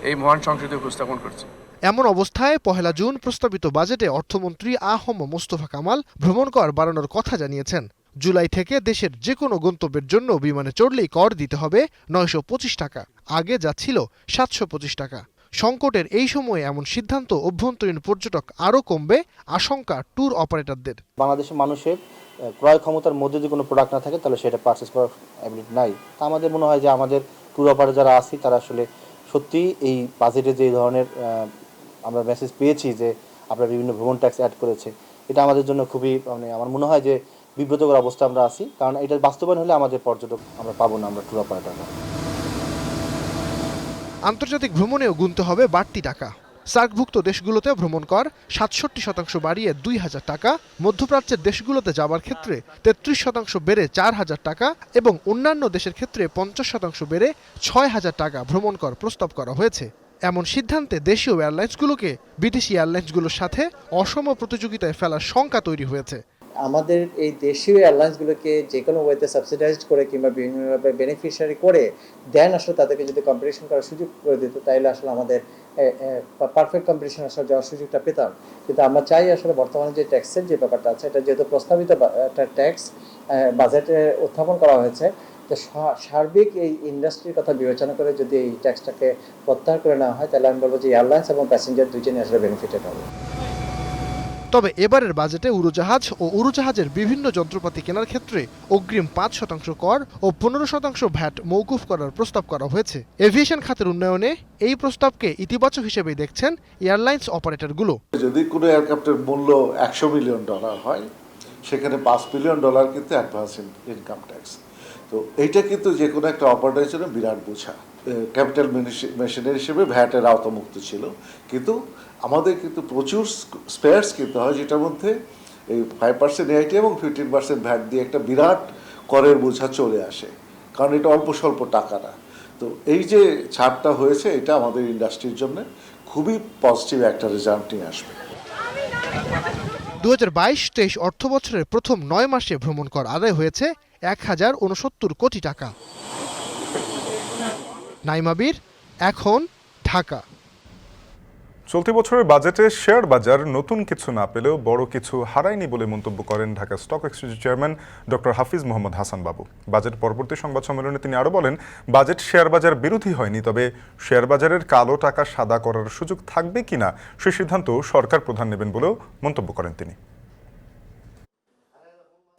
এই মহান সংসদে উপস্থাপন করছে। এমন অবস্থায় 1 জুন প্রস্তাবিত বাজেটে অর্থমন্ত্রী আ.হ.ম মোস্তফা কামাল ভ্রমণ কর বাড়ানোর কথা জানিয়েছেন। জুলাই থেকে দেশের যে কোনো গন্তব্যের জন্য বিমানে চড়লেই কর দিতে হবে 925 টাকা, আগে যা ছিল 725 টাকা। সংকটের এই সময়ে এমন সিদ্ধান্ত অভ্যন্তরীণ পর্যটক আরও কমবে আশঙ্কা ট্যুর অপারেটরদের। বাংলাদেশের মানুষের ক্রয় ক্ষমতার মধ্যে যদি কোনো প্রোডাক্ট না থাকে তাহলে সেটা পারচেস করার অ্যাবিলিটি নাই। তা আমাদের মনে হয় যে আমাদের ট্যুর অপারেটর যারা আছি তারা আসলে সত্যি এই বাজেটে যে ধরনের আমরা মেসেজ পেয়েছি যে আপনারা বিভিন্ন ভ্রমণ ট্যাক্স অ্যাড করেছে, এটা আমাদের জন্য খুবই আমার মনে হয় যে বিব্রতকর অবস্থা আমরা আছি। কারণ এটা বাস্তবায়ন হলে আমাদের পর্যটক আমরা পাবো না, আমরা ট্যুর অপারেটররা। আন্তর্জাতিক ভ্রমণেও গুনতে হবে বাড়তি টাকা। সার্কভুক্ত দেশগুলোতে ভ্রমণ কর ৬৭% বাড়িয়ে ২,০০০ টাকা, মধ্যপ্রাচ্যের দেশগুলোতে যাওয়ার ক্ষেত্রে ৩৩% বেড়ে ৪,০০০ টাকা এবং অন্যান্য দেশের ক্ষেত্রে ৫০% বেড়ে ৬,০০০ টাকা ভ্রমণ কর প্রস্তাব করা হয়েছে। এমন সিদ্ধান্তে দেশীয় এয়ারলাইন্সগুলোকে বিদেশি এয়ারলাইন্সগুলোর সাথে অসম প্রতিযোগিতায় ফেলার শঙ্কা তৈরি হয়েছে। আমাদের এই দেশীয় এয়ারলাইন্সগুলোকে যে কোনো ওয়েতে সাবসিডাইজড করে কিংবা বিভিন্নভাবে বেনিফিশিয়ারি করে দেন আসলে তাদেরকে যদি কম্পিটিশন করার সুযোগ করে দিত, তাইলে আসলে আমাদের পারফেক্ট কম্পিটিশন আসলে যাওয়ার সুযোগটা পেতাম। কিন্তু আমরা চাই আসলে বর্তমানে যে ট্যাক্সের যে ব্যাপারটা আছে, এটা যেহেতু প্রস্তাবিত একটা ট্যাক্স বাজেটে উত্থাপন করা হয়েছে, তো সার্বিক এই ইন্ডাস্ট্রির কথা বিবেচনা করে যদি এই ট্যাক্সটাকে প্রত্যাহার করে নেওয়া হয়, তাহলে আমি বলবো যে এয়ারলাইন্স এবং প্যাসেঞ্জার দুইজনই আসলে বেনিফিটেড হবে। তবে এবারের বাজেটে উড়োজাহাজ ও উড়োজাহাজের বিভিন্ন যন্ত্রপাতি কেনার ক্ষেত্রে অগ্রিম ৫% কর ও ১৫% ভ্যাট মওকুফ করার প্রস্তাব করা হয়েছে। এভিয়েশন খাতের উন্নয়নে এই প্রস্তাবকে ইতিবাচক হিসেবেই দেখছেন এয়ারলাইন্স অপারেটরগুলো। যদি কোনো এয়ারক্রাফটের মূল্য $100 মিলিয়ন হয়, সেখানে $5 বিলিয়ন কিন্তু অ্যাডভান্স ইনকাম ট্যাক্স। তো এইটা কিন্তু যে কোনো একটা অপারেটরের জন্য বিরাট বোঝা। ক্যাপিটাল মেশিনারি হিসেবে ভ্যাটের আওতামুক্ত ছিল, কিন্তু আমাদের কিন্তু প্রচুর স্পেয়ার্স কিনতে হয়, যেটার মধ্যে এই 5% এআইটি এবং 15% ভ্যাট দিয়ে একটা বিরাট করের বোঝা চলে আসে, কারণ এটা অল্প স্বল্প টাকা না। তো এই যে ছাড়টা হয়েছে, এটা আমাদের ইন্ডাস্ট্রির জন্য খুবই পজিটিভ একটা রেজাল্ট নিয়ে আসবে। ২০২২-২৩ অর্থ বছরের প্রথম ৯ মাসে ভ্রমণ কর আদায় হয়েছে ১,০৬৯ কোটি টাকা। নাইমাবির, এখন, ঢাকা। চলতি বছরের বাজেটে শেয়ার বাজার নতুন কিছু না পেলেও বড় কিছু হারায়নি বলে মন্তব্য করেন ঢাকা স্টক এক্সচেঞ্জের চেয়ারম্যান ডক্টর হাফিজ মোহাম্মদ হাসান বাবু। বাজেট পরবর্তী সংবাদ সম্মেলনে তিনি আরও বলেন, বাজেট শেয়ার বাজার বিরোধী হয়নি, তবে শেয়ার বাজারের কালো টাকা সাদা করার সুযোগ থাকবে কিনা সে সিদ্ধান্ত সরকার প্রধান নেবেন বলেও মন্তব্য করেন তিনি।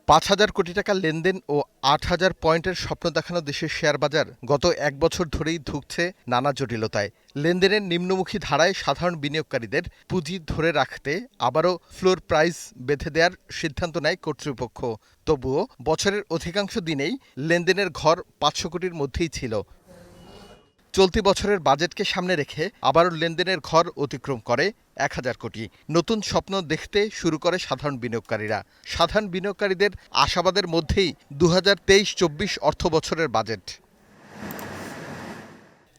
৫,০০০ কোটি টাকা লেনদেন ও ৮,০০০ পয়েন্টের স্বপ্ন দেখানো দেশের শেয়ার বাজার গত এক বছর ধরেই ধুঁকছে নানা জটিলতায়। লেনদেনের নিম্নমুখী ধারায় সাধারণ বিনিয়োগকারীদের পুঁজি ধরে রাখতে আবারও ফ্লোর প্রাইস বেঁধে দেওয়ার সিদ্ধান্ত নেয় কর্তৃপক্ষ। তবুও বছরের অধিকাংশ দিনেই লেনদেনের ঘর ৫০০ কোটির মধ্যেই ছিল। চলতি বছরের বাজেটকে সামনে রেখে আবারও লেনদেনের ঘর অতিক্রম করে ১,০০০ কোটি। নতুন স্বপ্ন দেখতে শুরু করে সাধারণ বিনিয়োগকারীরা। সাধারণ বিনিয়োগকারীদের আশাবাদের মধ্যেই ২০২৩-২৪ অর্থ বছরের বাজেট।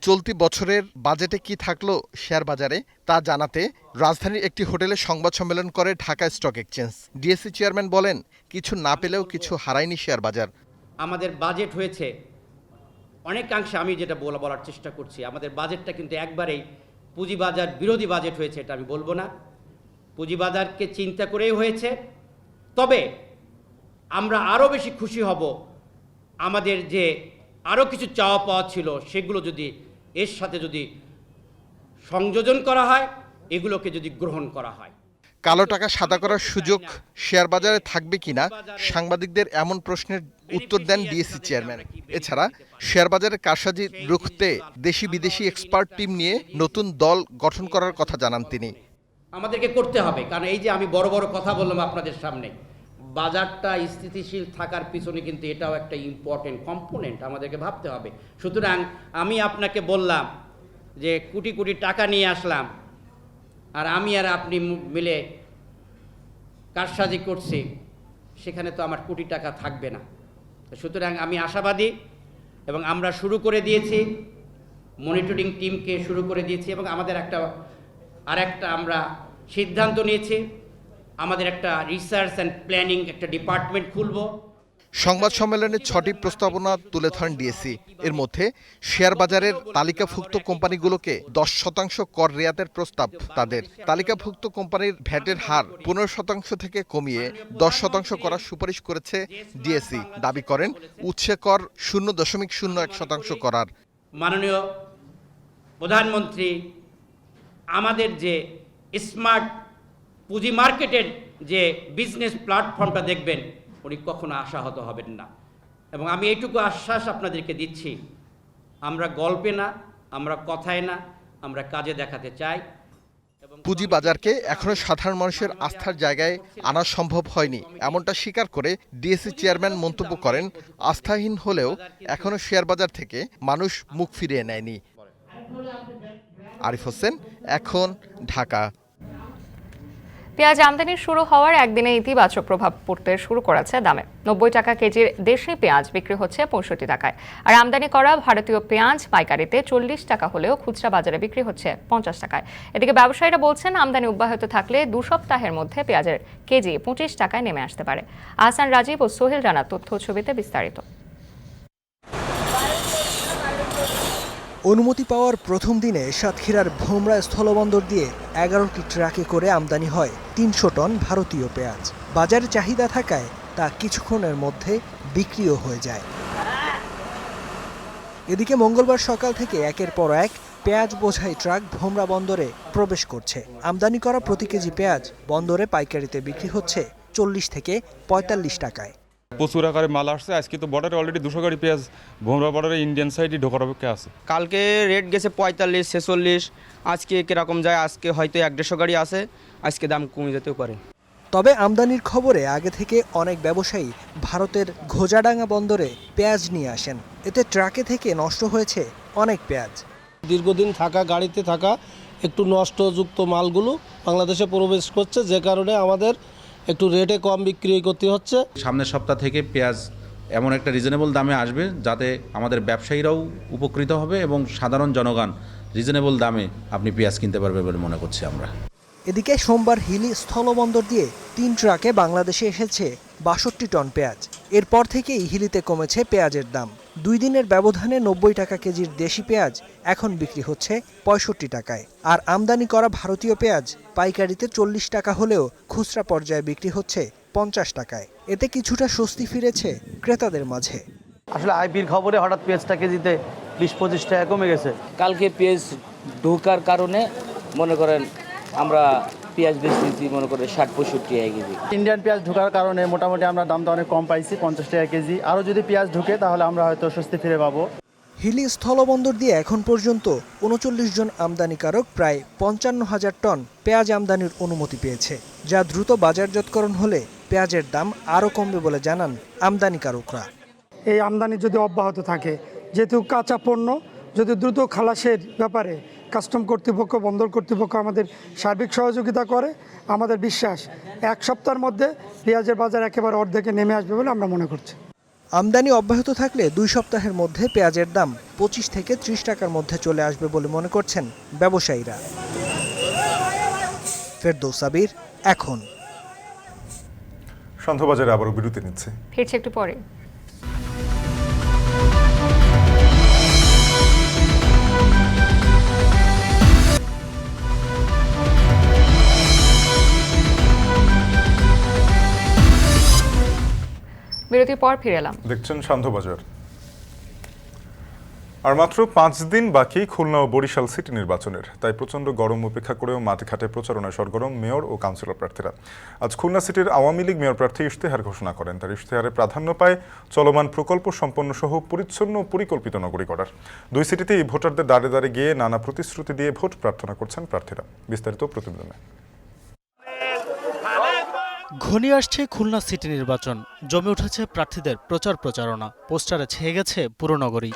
চলতি বছরের বাজেটে কি থাকলো শেয়ার বাজারে তা জানাতে রাজধানীর একটি হোটেলে সংবাদ সম্মেলন করে Dhaka stock exchange. DSC chairman বলেন, কিছু না পেলেও কিছু হারায়নি শেয়ার বাজার। আমাদের বাজেট হয়েছে অনেকাংশে, আমি যেটা বলার চেষ্টা করছি, আমাদের বাজেটটা কিন্তু একবারেই পুঁজিবাজার বিরোধী বাজেট হয়েছে এটা আমি বলবো না। পুঁজিবাজারকে চিন্তা করেই হয়েছে। তবে আমরা আরও বেশি খুশি হব আমাদের যে আরও কিছু চাওয়া পাওয়া ছিল সেগুলো যদি এর সাথে যদি সংযোজন করা হয়, এগুলোকে যদি গ্রহণ করা হয়। কালো টাকা সাদা করার সুযোগ শেয়ার বাজারে থাকবে কিনা সাংবাদিকদের এমন প্রশ্নের উত্তর দেন ডিএসসি চেয়ারম্যান। এছাড়া শেয়ার বাজারের কারসাজি রুখতে দেশি বিদেশি এক্সপার্ট টিম নিয়ে নতুন দল গঠন করার কথা জানান তিনি। আমাদেরকে করতে হবে, কারণ এই যে আমি বড় বড় কথা বললাম আপনাদের সামনে, বাজারটা স্থিতিশীল থাকার পিছনে কিন্তু এটাও একটা ইম্পর্টেন্ট কম্পোনেন্ট, আমাদেরকে ভাবতে হবে। সুতরাং আমি আপনাকে বললাম যে কোটি কোটি টাকা নিয়ে আসলাম, আর আমি আর আপনি মিলে কারসাজি করছি, সেখানে তো আমার কোটি টাকা থাকবে না। সুতরাং আমি আশাবাদী, এবং আমরা শুরু করে দিয়েছি, মনিটরিং টিমকে শুরু করে দিয়েছি, এবং আমাদের আরেকটা আমরা সিদ্ধান্ত নিয়েছি, আমাদের একটা রিসার্চ অ্যান্ড প্ল্যানিং একটা ডিপার্টমেন্ট খুলব। সংবাদ সম্মেলনে ৬টি প্রস্তাবনা তুলে ধরেন ডিএসসি। এর মধ্যে শেয়ার বাজারের তালিকাভুক্ত কোম্পানিগুলোকে ১০% কর রেয়াতের প্রস্তাব তাদের। তালিকাভুক্ত কোম্পানির ভ্যাটের হার ১৫% থেকে কমিয়ে ১০% করার সুপারিশ করেছে ডিএসসি। দাবি করেন উৎসে কর ০.০১% করার। মাননীয় প্রধানমন্ত্রী আমাদের যে স্মার্ট পুঁজি মার্কেটের যে বিজনেস প্ল্যাটফর্মটা দেখবেন, উনি কখনো আশাহত হবেন না। এবং আমি এইটুকু আশ্বাস আপনাদেরকে দিচ্ছি, আমরা গল্পে না, আমরা কথায় না, আমরা কাজে দেখাতে চাই। পুঁজিবাজারকে এখনো সাধারণ মানুষের আস্থার জায়গায় আনা সম্ভব হয়নি, এমনটা স্বীকার করে ডিএসসি চেয়ারম্যান মন্তব্য করেন, আস্থাহীন হলেও এখনো শেয়ার বাজার থেকে মানুষ মুখ ফিরিয়ে নেয়নি। আরিফ হোসেন, এখন, ঢাকা। পেঁয়াজ আমদানি শুরু হওয়ার একদিনে ইতিবাচক প্রভাব পড়তে শুরু করেছে দামে। 90 টাকা কেজির দেশি পেঁয়াজ বিক্রি হচ্ছে 65 টাকায়, আর আমদানি করা ভারতীয় পেঁয়াজ পাইকারিতে 40 টাকা হলেও খুচরা বাজারে বিক্রি হচ্ছে 50 টাকায়। এদিকে ব্যবসায়ীরা বলছেন, আমদানি অব্যাহত থাকলে 2 সপ্তাহের মধ্যে পেঁয়াজের কেজি 25 টাকায় নেমে আসতে পারে। আহসান রাজীব ও সোহেল রানা তথ্য ছবিতে বিস্তারিত। অনুমতি পাওয়ার প্রথম দিনে সাতক্ষীরার ভোমরা স্থলবন্দর দিয়ে 11টি ট্রাকে করে আমদানি হয় 300 টন ভারতীয় পেঁয়াজ। বাজারে চাহিদা থাকায় তা কিছুক্ষণের মধ্যে বিক্রিও হয়ে যায়। এদিকে মঙ্গলবার সকাল থেকে একের পর এক পেঁয়াজ বোঝাই ট্রাক ভোমরা বন্দরে প্রবেশ করছে। আমদানি করা প্রতি কেজি পেঁয়াজ বন্দরে পাইকারিতে বিক্রি হচ্ছে 40 থেকে 45 টাকায়। প্রচুর আকারে মাল আসছে। আজকে তো বর্ডারে অলরেডি 200 গাড়ি পেঁয়াজ ভোমরা বর্ডারে ইন্ডিয়ান সাইডে ঢোকার অপেক্ষা আছে। কালকে রেট গেছে 45, 46, আজকে কিরকম যায়, আজকে হয়তো 150 গাড়ি আছে, আজকে দাম কমে যেতেও পারে। তবে আমদানির খবরে আগে থেকে অনেক ব্যবসায়ী ভারতের ঘোজাডাঙ্গা বন্দরে পেঁয়াজ নিয়ে আসেন। এতে ট্রাকে থেকে নষ্ট হয়েছে অনেক পেঁয়াজ। দীর্ঘদিন থাকা গাড়িতে থাকা একটু নষ্টযুক্ত মালগুলো বাংলাদেশে প্রবেশ করছে, যে কারণে আমাদের একটু রেটে কম বিক্রি করতে হচ্ছে। সামনের সপ্তাহ থেকে পেঁয়াজ এমন একটা রিজনেবল দামে আসবে যাতে আমাদের ব্যবসায়ীরাও উপকৃত হবে এবং সাধারণ জনগণ রিজনেবল দামে আপনি পেঁয়াজ কিনতে পারবে বলে মনে করছি আমরা। এদিকে সোমবার হিলি স্থলবন্দর দিয়ে 3 ট্রাকে বাংলাদেশে এসেছে 62 টন পেঁয়াজ। এরপর থেকেই হিলিতে কমেছে পেঁয়াজের দাম। 2 দিনের ব্যবধানে 90 টাকা কেজির দেশি পেঁয়াজ এখন বিক্রি হচ্ছে 65 টাকায়, আর আমদানি করা ভারতীয় পেঁয়াজ পাইকারিতে 40 টাকা হলেও খুচরা পর্যায়ে বিক্রি হচ্ছে 50 টাকায়। এতে কিছুটা স্বস্তি ফিরেছে ক্রেতাদের মাঝে। আসলে আইপির খবরে হঠাৎ পেঁয়াজটা কেজিতে 20-25 টাকা কমে গেছে। কালকে পেঁয়াজ ঢোকার কারণে মনে করেন আমরা পেঁয়াজ বেচতেছি মনে করে 60-65 টাকা কেজি। ইন্ডিয়ান পেঁয়াজ ঢোকার কারণে মোটামুটি আমরা দামটা অনেক কম পাইছি, 50 টাকা কেজি। আরও যদি পেঁয়াজ ঢুকে তাহলে আমরা হয়তো স্বস্তি ফিরে পাবো। হিলি স্থলবন্দর দিয়ে এখন পর্যন্ত 39 জন আমদানিকারক প্রায় 55,000 টন পেঁয়াজ আমদানির অনুমতি পেয়েছে, যা দ্রুত বাজারজাতকরণ হলে পেঁয়াজের দাম আরও কমবে বলে জানান আমদানিকারকরা। এই আমদানি যদি অব্যাহত থাকে, যেহেতু কাঁচা পণ্য যদি দ্রুত খালাসের ব্যাপারে কাস্টম কর্তৃপক্ষ, বন্দর কর্তৃপক্ষ আমাদের সার্বিক সহযোগিতা করে, আমাদের বিশ্বাস 1 সপ্তাহের মধ্যে পেঁয়াজের বাজার একেবারে অর্ধেকে নেমে আসবে বলে আমরা মনে করছি। আমদানি অব্যাহত থাকলে 2 সপ্তাহের মধ্যে পেঁয়াজের দাম 25 থেকে 30 টাকার মধ্যে চলে আসবে বলে মনে করছেন ব্যবসায়ীরা। ফেরদৌস সাবির, এখন। সন্ধ্যাবাজারে আবারও বিরতি নিচ্ছে, ফিরছে একটু পরে। বিরতির পর ফিরে এলাম। দেখছেন সন্ধ্যাবাজার। আর মাত্র 5 দিন বাকি খুলনা ও বরিশাল সিটি নির্বাচনের, তাই প্রচণ্ড গরম উপেক্ষা করেও মাঠে ঘাটে প্রচারণায় সরগরম মেয়র ও কাউন্সিলর প্রার্থীরা। আজ খুলনা সিটির আওয়ামী লীগ মেয়র প্রার্থী ইশতেহার ঘোষণা করেন। তার ইশতেহারে প্রাধান্য পায় চলমান প্রকল্প সম্পন্ন সহ পরিচ্ছন্ন পরিকল্পিত নগরী করার। 2 সিটিতেই ভোটারদের দাঁড়ে দাঁড়ে গিয়ে নানা প্রতিশ্রুতি দিয়ে ভোট প্রার্থনা করছেন প্রার্থীরা। বিস্তারিত প্রতিবেদনে। ঘনিয়ে আসছে খুলনা সিটি নির্বাচন, জমে উঠেছে প্রার্থীদের প্রচারণা, পোস্টারে ছেয়ে গেছে পুরো নগরী।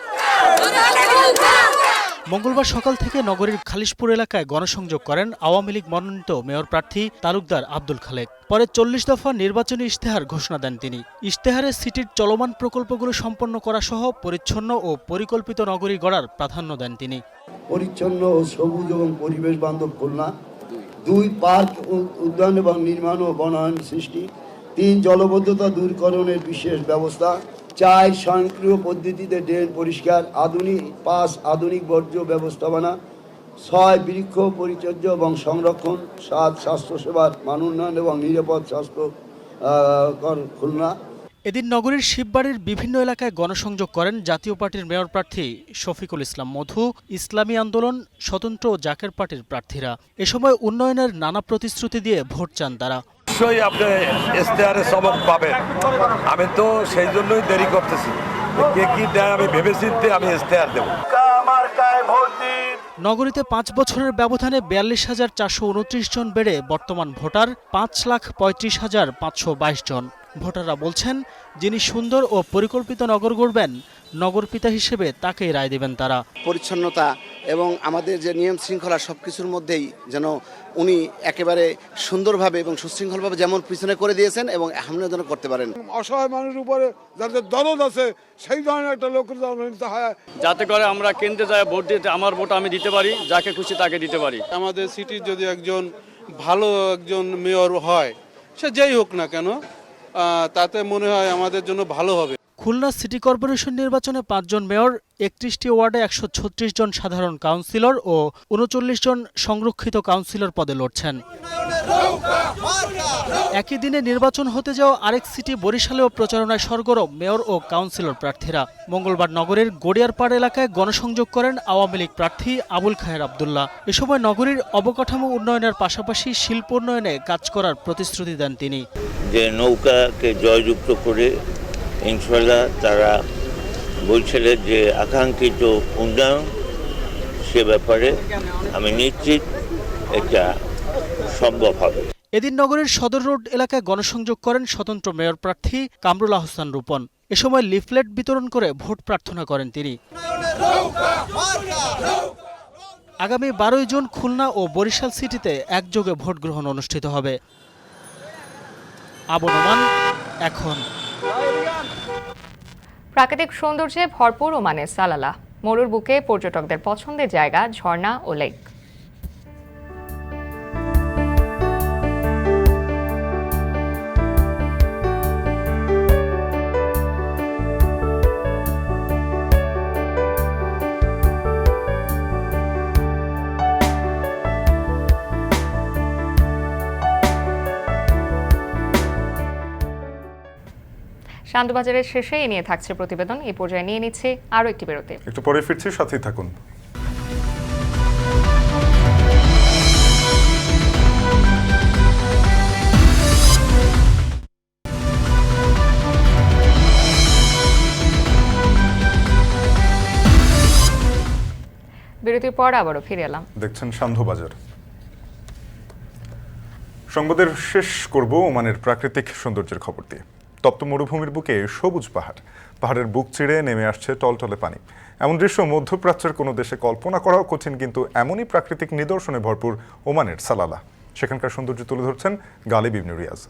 মঙ্গলবার সকাল থেকে নগরীর খালিশপুর এলাকায় গণসংযোগ করেন আওয়ামী লীগ মনোনীত মেয়র প্রার্থী তালুকদার আব্দুল খালেক। পরে 40 দফা নির্বাচনী ইশতেহার ঘোষণা দেন তিনি। ইশতেহারে সিটির চলমান প্রকল্পগুলো সম্পন্ন করা সহ পরিচ্ছন্ন ও পরিকল্পিত নগরী গড়ার প্রাধান্য দেন তিনি। পরিচ্ছন্ন ও সবুজ এবং পরিবেশ বান্ধব খুলনা, 2 পার্ক উদ্যান এবং নির্মাণ ও বনায়ন সৃষ্টি, 3 জলবদ্ধতা দূরকরণের বিশেষ ব্যবস্থা, 4 স্বয়ংক্রিয় পদ্ধতিতে ড্রেন পরিষ্কার, 5 আধুনিক বর্জ্য ব্যবস্থাপনা, 6 বৃক্ষ পরিচর্যা এবং সংরক্ষণ, 7 স্বাস্থ্যসেবার মান উন্নয়ন এবং নিরাপদ স্বাস্থ্য খুলনা। এদিন নগরীর শিববাড়ির বিভিন্ন এলাকায় গণসংযোগ করেন জাতীয় পার্টির মেয়র প্রার্থী শফিকুল ইসলাম মধু, ইসলামী আন্দোলন, স্বতন্ত্র ও জাকের পার্টির প্রার্থীরা। এ সময় উন্নয়নের নানা প্রতিশ্রুতি দিয়ে ভোট চান তারা। নিশ্চয়ই আপনি ইশতেহারে সবক পাবেন, আমি তো সেই জন্যই দেরি করতেছি, কে কি দেয় আমি ভেবেচিন্তে আমি ইশতেহার দেব। নগরীতে 5 বছরের ব্যবধানে 42,429 জন বেড়ে বর্তমান ভোটার 5,35,522 জন। ভোটাররা বলছেন, যিনি সুন্দর ও পরিকল্পিত নগর গড়বেন, নগরপিতা হিসেবে তাকেই রায় দেবেন তারা। পরিচ্ছন্নতা এবং আমাদের যে নিয়ম শৃঙ্খলা সবকিছুর মধ্যেই যেন উনি একেবারে সুন্দরভাবে এবং সুশৃঙ্খলভাবে যেমন পিছনে করে দিয়েছেন এবং সামনেও যেন করতে পারেন। অসহায় মানুষের উপরে যাদের দরদ আছে সেই ধরনের একটা লোকের জনগণিত হয়, যাতে করে আমরা কেন্দ্রে যায় ভোট দিতে আমার ভোট আমি দিতে পারি, যাকে খুশি তাকে দিতে পারি। আমাদের সিটির যদি একজন ভালো একজন মেয়র হয়, সে যেই হোক না কেন, তাতে মনে হয় আমাদের জন্য ভালো হবে। খুলনা সিটি কর্পোরেশন নির্বাচনে ৫ জন মেয়র, ৩১টি ওয়ার্ডে ১৩৬ জন সাধারণ কাউন্সিলর ও ৩৯ জন সংরক্ষিত কাউন্সিলর পদে লড়ছেন। একই দিনে নির্বাচন হতে যাওয়া আরেক সিটি বরিশালেও প্রচারণায় সরগরম মেয়র ও কাউন্সিলর প্রার্থীরা। মঙ্গলবার নগরের গড়িয়ারপাড় এলাকায় গণসংযোগ করেন আওয়ামী লীগ প্রার্থী আবুল খায়ের আব্দুল্লাহ। এ সময় নগরীর অবকাঠামো উন্নয়নের পাশাপাশি শিল্প উন্নয়নে কাজ করার প্রতিশ্রুতি দেন তিনি। যে নৌকাকে জয়যুক্ত করে ইনশাল্লাহ তারা বলছিলেন যে আকাঙ্ক্ষিত উন্নয়ন, সে ব্যাপারে আমি নিশ্চিত এটা সম্ভব হবে। এদিন নগরের সদর রোড এলাকায় গণসংযোগ করেন স্বতন্ত্র মেয়র প্রার্থী কামরুল আহসান রূপন। এ সময় লিফলেট বিতরণ করে ভোট প্রার্থনা করেন তিনি। আগামী ১২ জুন খুলনা ও বরিশাল সিটিতে একযোগে ভোট গ্রহণ অনুষ্ঠিত হবে। আবু নোমান, এখন। প্রাকৃতিক সৌন্দর্যে ভরপুর ওমানের সালালা, মরুর বুকে পর্যটকদের পছন্দের জায়গা, ঝর্ণা ও লেক। শান্তবাজারের শেষে এ নিয়ে থাকছে প্রতিবেদন। এই পর্যায়ে নিয়ে নিচ্ছে আরও একটি বিরতি। একটু পরে ফিরছি, সাথেই থাকুন। বিরতির পর আবারও ফিরে এলাম। দেখছেন শান্তবাজার। সংবাদের শেষ করব ওমানের প্রাকৃতিক সৌন্দর্যের খবর দিয়ে। তপ্ত মরুভূমির বুকে সবুজ পাহাড়, পাহাড়ের বুক চিড়ে নেমে আসছে টলটলে পানি। এমন দৃশ্য মধ্যপ্রাচ্যের কোনো দেশে কল্পনা করাও কঠিন, কিন্তু এমনই প্রাকৃতিক নিদর্শনে ভরপুর ওমানের সালালা। সেখানকার সৌন্দর্য তুলে ধরছেন গালিব ইবনে রিয়াজ।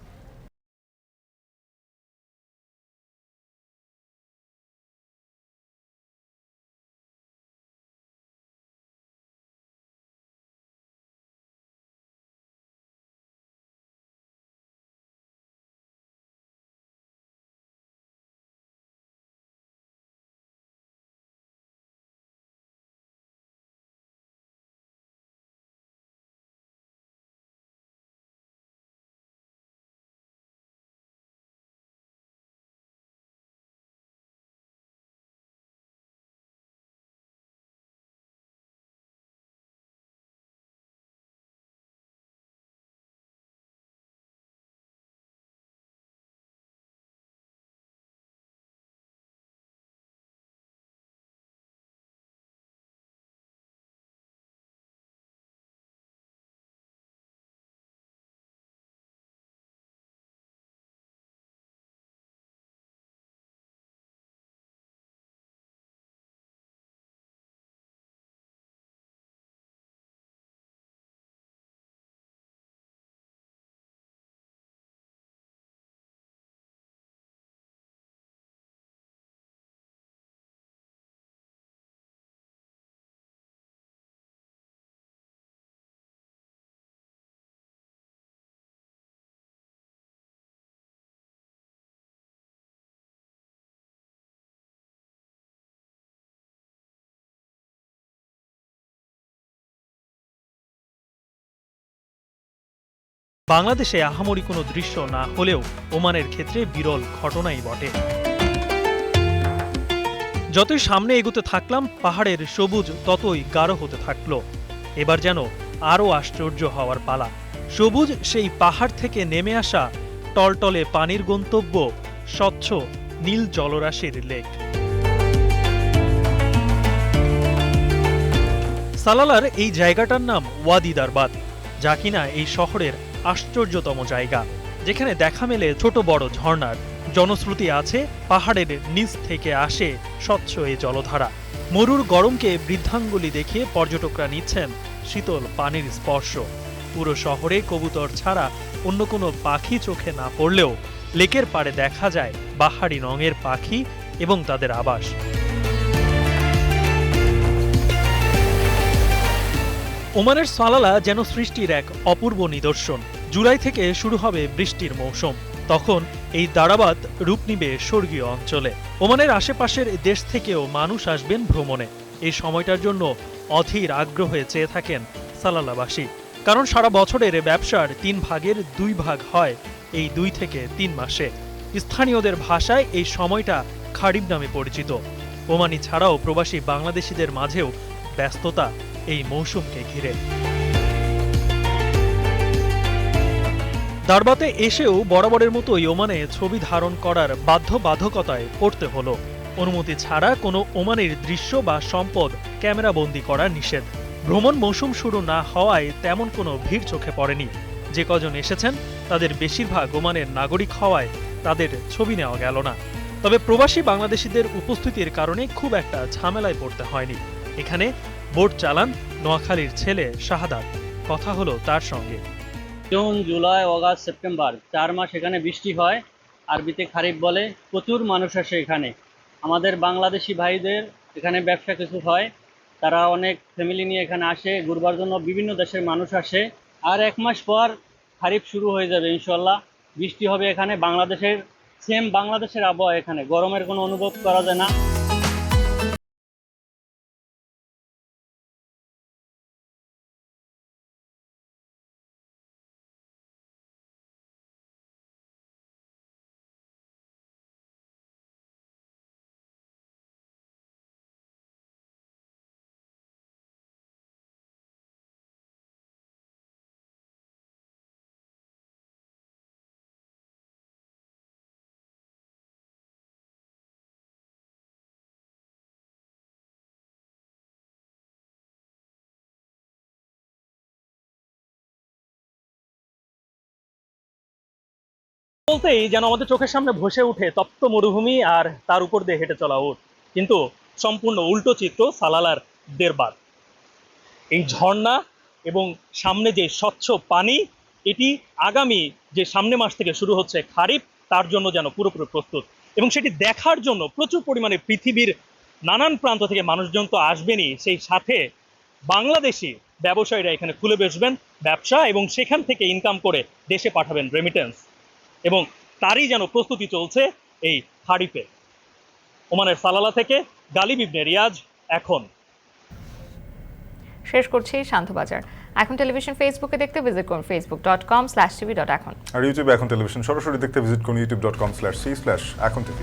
বাংলাদেশে আহামরি কোনো দৃশ্য না হলেও ওমানের ক্ষেত্রে বিরল ঘটনাই বটে। যতই সামনে এগোতে থাকলাম, পাহাড়ের সবুজ ততই গাঢ় হতে থাকলো। এবার যেন আরও আশ্চর্য হওয়ার পালা। সবুজ সেই পাহাড় থেকে নেমে আসা টলটলে পানির গন্তব্য, স্বচ্ছ নীল জলরাশির লেক। সালালার এই জায়গাটার নাম ওয়াদি দারবাত, যা কিনা এই শহরের আশ্চর্যতম জায়গা। যেখানে দেখা মেলে ছোট বড় ঝর্ণার। জনশ্রুতি আছে পাহাড়ের নিচ থেকে আসে স্বচ্ছ এই জলধারা। মরুর গরমকে বৃদ্ধাঙ্গুলি দেখিয়ে পর্যটকরা নিচ্ছেন শীতল পানির স্পর্শ। পুরো শহরে কবুতর ছাড়া অন্য কোনো পাখি চোখে না পড়লেও লেকের পাড়ে দেখা যায় বাহারি রঙের পাখি এবং তাদের আবাস। ওমানের সালালা যেন সৃষ্টির এক অপূর্ব নিদর্শন। জুলাই থেকে শুরু হবে বৃষ্টির মৌসুম। তখন এই দারাবাত রূপ নিবে স্বর্গীয় অঞ্চলে। ওমানের আশেপাশের দেশ থেকেও মানুষ আসবেন ভ্রমণে। এই সময়টার জন্য অধীর আগ্রহে চেয়ে থাকেন সালালাবাসী। কারণ সারা বছরের ব্যবসার 3 ভাগের 2 ভাগ হয় এই 2 থেকে 3 মাসে। স্থানীয়দের ভাষায় এই সময়টা খারিব নামে পরিচিত। ওমানি ছাড়াও প্রবাসী বাংলাদেশিদের মাঝেও ব্যস্ততা এই মৌসুমকে ঘিরে। দারবাতে এসেও বরাবরের মতোই ওমানে ছবি ধারণ করার বাধ্যবাধকতায় পড়তে হলো। অনুমতি ছাড়া কোনো ওমানের দৃশ্য বা সম্পদ ক্যামেরাবন্দি করা নিষেধ। ভ্রমণ মৌসুম শুরু না হওয়ায় তেমন কোনো ভিড় চোখে পড়েনি। যে কজন এসেছেন তাদের বেশিরভাগ ওমানের নাগরিক হওয়ায় তাদের ছবি নেওয়া গেল না। তবে প্রবাসী বাংলাদেশিদের উপস্থিতির কারণে খুব একটা ঝামেলায় পড়তে হয়নি। এখানে বোট চালান নোয়াখালীর ছেলে শাহাদাত। কথা হলো তার সঙ্গে। জুন, জুলাই, অগাস্ট, সেপ্টেম্বর 4 মাস এখানে বৃষ্টি হয়, আরবিতে খারিফ বলে। প্রচুর মানুষ আসে এখানে। আমাদের বাংলাদেশি ভাইদের এখানে ব্যবসা কিছু হয়, তারা অনেক ফ্যামিলি নিয়ে এখানে আসে ঘুরবার জন্য। বিভিন্ন দেশের মানুষ আসে। আর 1 মাস পর খারিফ শুরু হয়ে যাবে ইনশাল্লাহ। বৃষ্টি হবে এখানে। বাংলাদেশের আবহাওয়া, এখানে গরমের কোনো অনুভব করা যায় না। বলতেই যেন আমাদের চোখের সামনে ভসে উঠে তপ্ত মরুভূমি আর তার উপর দিয়ে হেঁটে চলা উট। কিন্তু সম্পূর্ণ উল্টো চিত্র সালালার দেরবাদ। এই ঝর্ণা এবং সামনে যে স্বচ্ছ পানি, এটি আগামী যে সামনে মাস থেকে শুরু হচ্ছে খারিফ, তার জন্য যেন পুরোপুরি প্রস্তুত। এবং সেটি দেখার জন্য প্রচুর পরিমাণে পৃথিবীর নানান প্রান্ত থেকে মানুষজন তো আসবেনই, সেই সাথে বাংলাদেশি ব্যবসায়ীরা এখানে খুলে বসবেন ব্যবসা এবং সেখান থেকে ইনকাম করে দেশে পাঠাবেন রেমিটেন্স। এবং তারই যেন প্রস্তুতি চলছে এই খারিফে। ওমানের সালালা থেকে গালিব ইবনে রিয়াজ, এখন। শেষ করছি শান্তবাজার। এখন টেলিভিশন ফেসবুকে দেখতে ভিজিট করুন facebook.com/tv.এখন। আর ইউটিউবে এখন টেলিভিশন সরাসরি দেখতে ভিজিট করুন youtube.com/c/echontv।